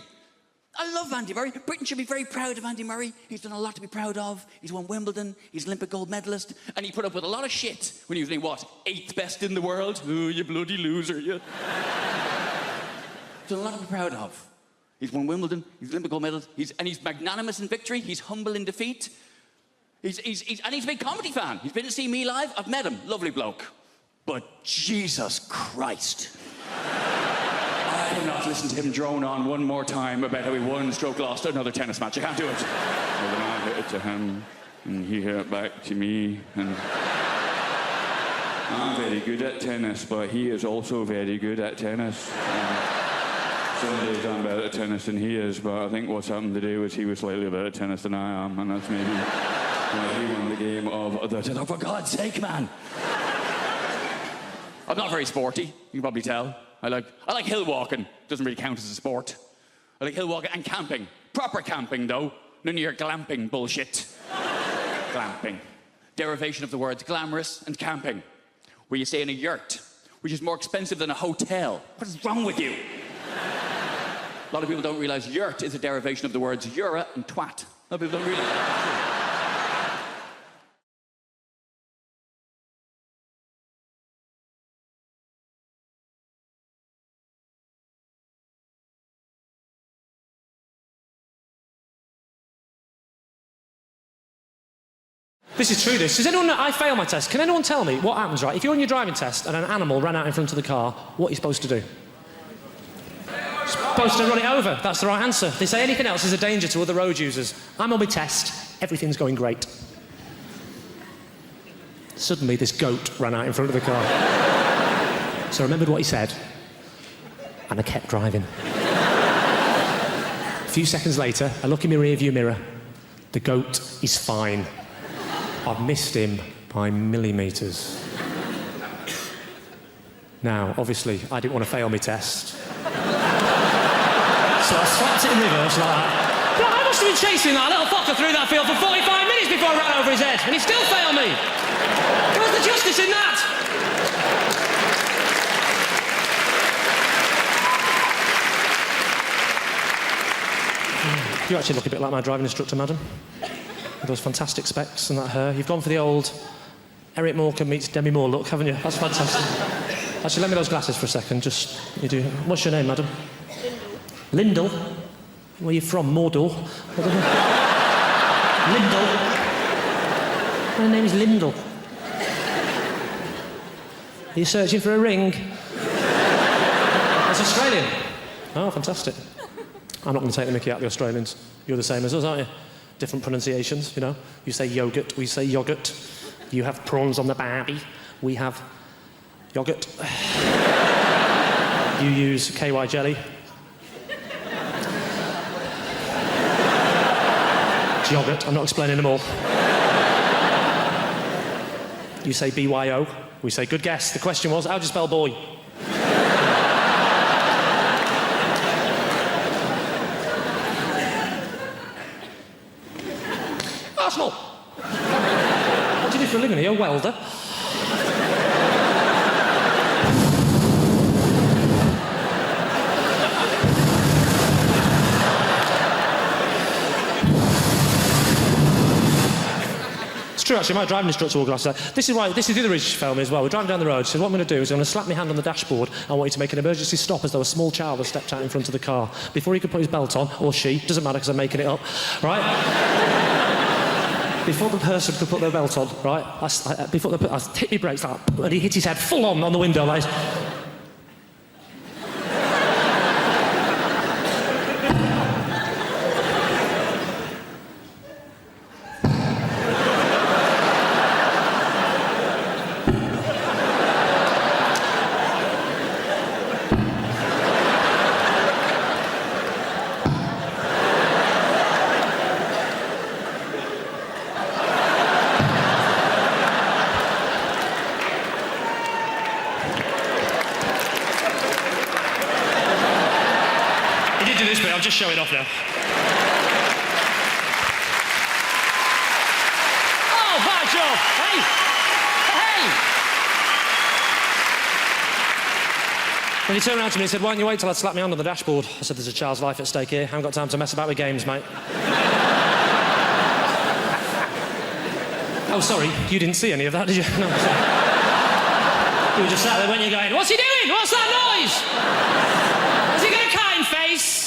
I love Andy Murray. Britain should be very proud of Andy Murray. He's done a lot to be proud of. He's won Wimbledon. He's an Olympic gold medalist. And he put up with a lot of shit when he was, what, 8th best in the world? Oh, you bloody loser, you. He's done a lot to be proud of. He's won Wimbledon, he's Olympic gold medalist, he's magnanimous in victory, he's humble in defeat. And he's a big comedy fan. He's been to see me live, I've met him, lovely bloke. But Jesus Christ. I cannot listen to him drone on one more time about how he won, stroke lost another tennis match. I can't do it. Well, then I hit it to him, and he hit it back to me, and I'm very good at tennis, but he is also very good at tennis. Some days I'm better at tennis than he is, but I think what's happened today was he was slightly better at tennis than I am, and that's maybe why he won the game of the tennis. Oh, for God's sake, man! I'm not very sporty, you can probably tell. I like hill walking. Doesn't really count as a sport. I like hill walking and camping. Proper camping, though. None of your glamping bullshit. Glamping. Derivation of the words glamorous and camping, where you stay in a yurt, which is more expensive than a hotel. What is wrong with you? A lot of people don't realise yurt is a derivation of the words eura and twat. A lot of people don't realise that. This is true, this. Does anyone know, I fail my test. Can anyone tell me what happens, right? If you're on your driving test and an animal ran out in front of the car, what are you supposed to do? Supposed to run it over. That's the right answer. They say anything else is a danger to other road users. I'm on my test. Everything's going great. Suddenly, this goat ran out in front of the car. So I remembered what he said, and I kept driving. A few seconds later, I look in my rear-view mirror. The goat is fine. I've missed him by millimetres. Now, obviously, I didn't want to fail my test. So I slapped it in reverse like that. But I must have been chasing that little fucker through that field for 45 minutes before I ran over his head, and he still failed me. Where's the justice in that? You actually look a bit like my driving instructor, madam. With those fantastic specs and that hair. You've gone for the old Eric Morecambe meets Demi Moore look, haven't you? That's fantastic. Actually, lend me those glasses for a second. Just, you do. What's your name, madam? Lyndall. Where are you from? Mordor? Lyndall. My name's Lyndall. Are you searching for a ring? That's Australian. Oh, fantastic. I'm not going to take the mickey out of the Australians. You're the same as us, aren't you? Different pronunciations, you know. You say yogurt, we say yoghurt. You have prawns on the barbie, we have yoghurt. You use KY jelly. It's yoghurt, I'm not explaining them all. You say BYO, we say good guess. The question was, how do you spell boy? Arsenal. What do you do for a living? Are you a welder? It's true, true, actually. My driving instructor wore glasses. This is the other reason she failed me as well. We're driving down the road. She said, what I'm going to do is I'm going to slap my hand on the dashboard. I want you to make an emergency stop as though a small child has stepped out in front of the car. Before he could put his belt on, or she, doesn't matter because I'm making it up, right? Before the person could put their belt on, right, I hit my brakes like that, and he hit his head full on the window like... I'll just show it off now. Oh, bad job! Hey! Hey! When he turned around to me, he said, why don't you wait till I slap me under the dashboard? I said, there's a child's life at stake here. I haven't got time to mess about with games, mate. Oh, sorry, you didn't see any of that, did you? No, sorry. You were just sat there, weren't you, going, what's he doing? What's that noise? Has he got a kind face?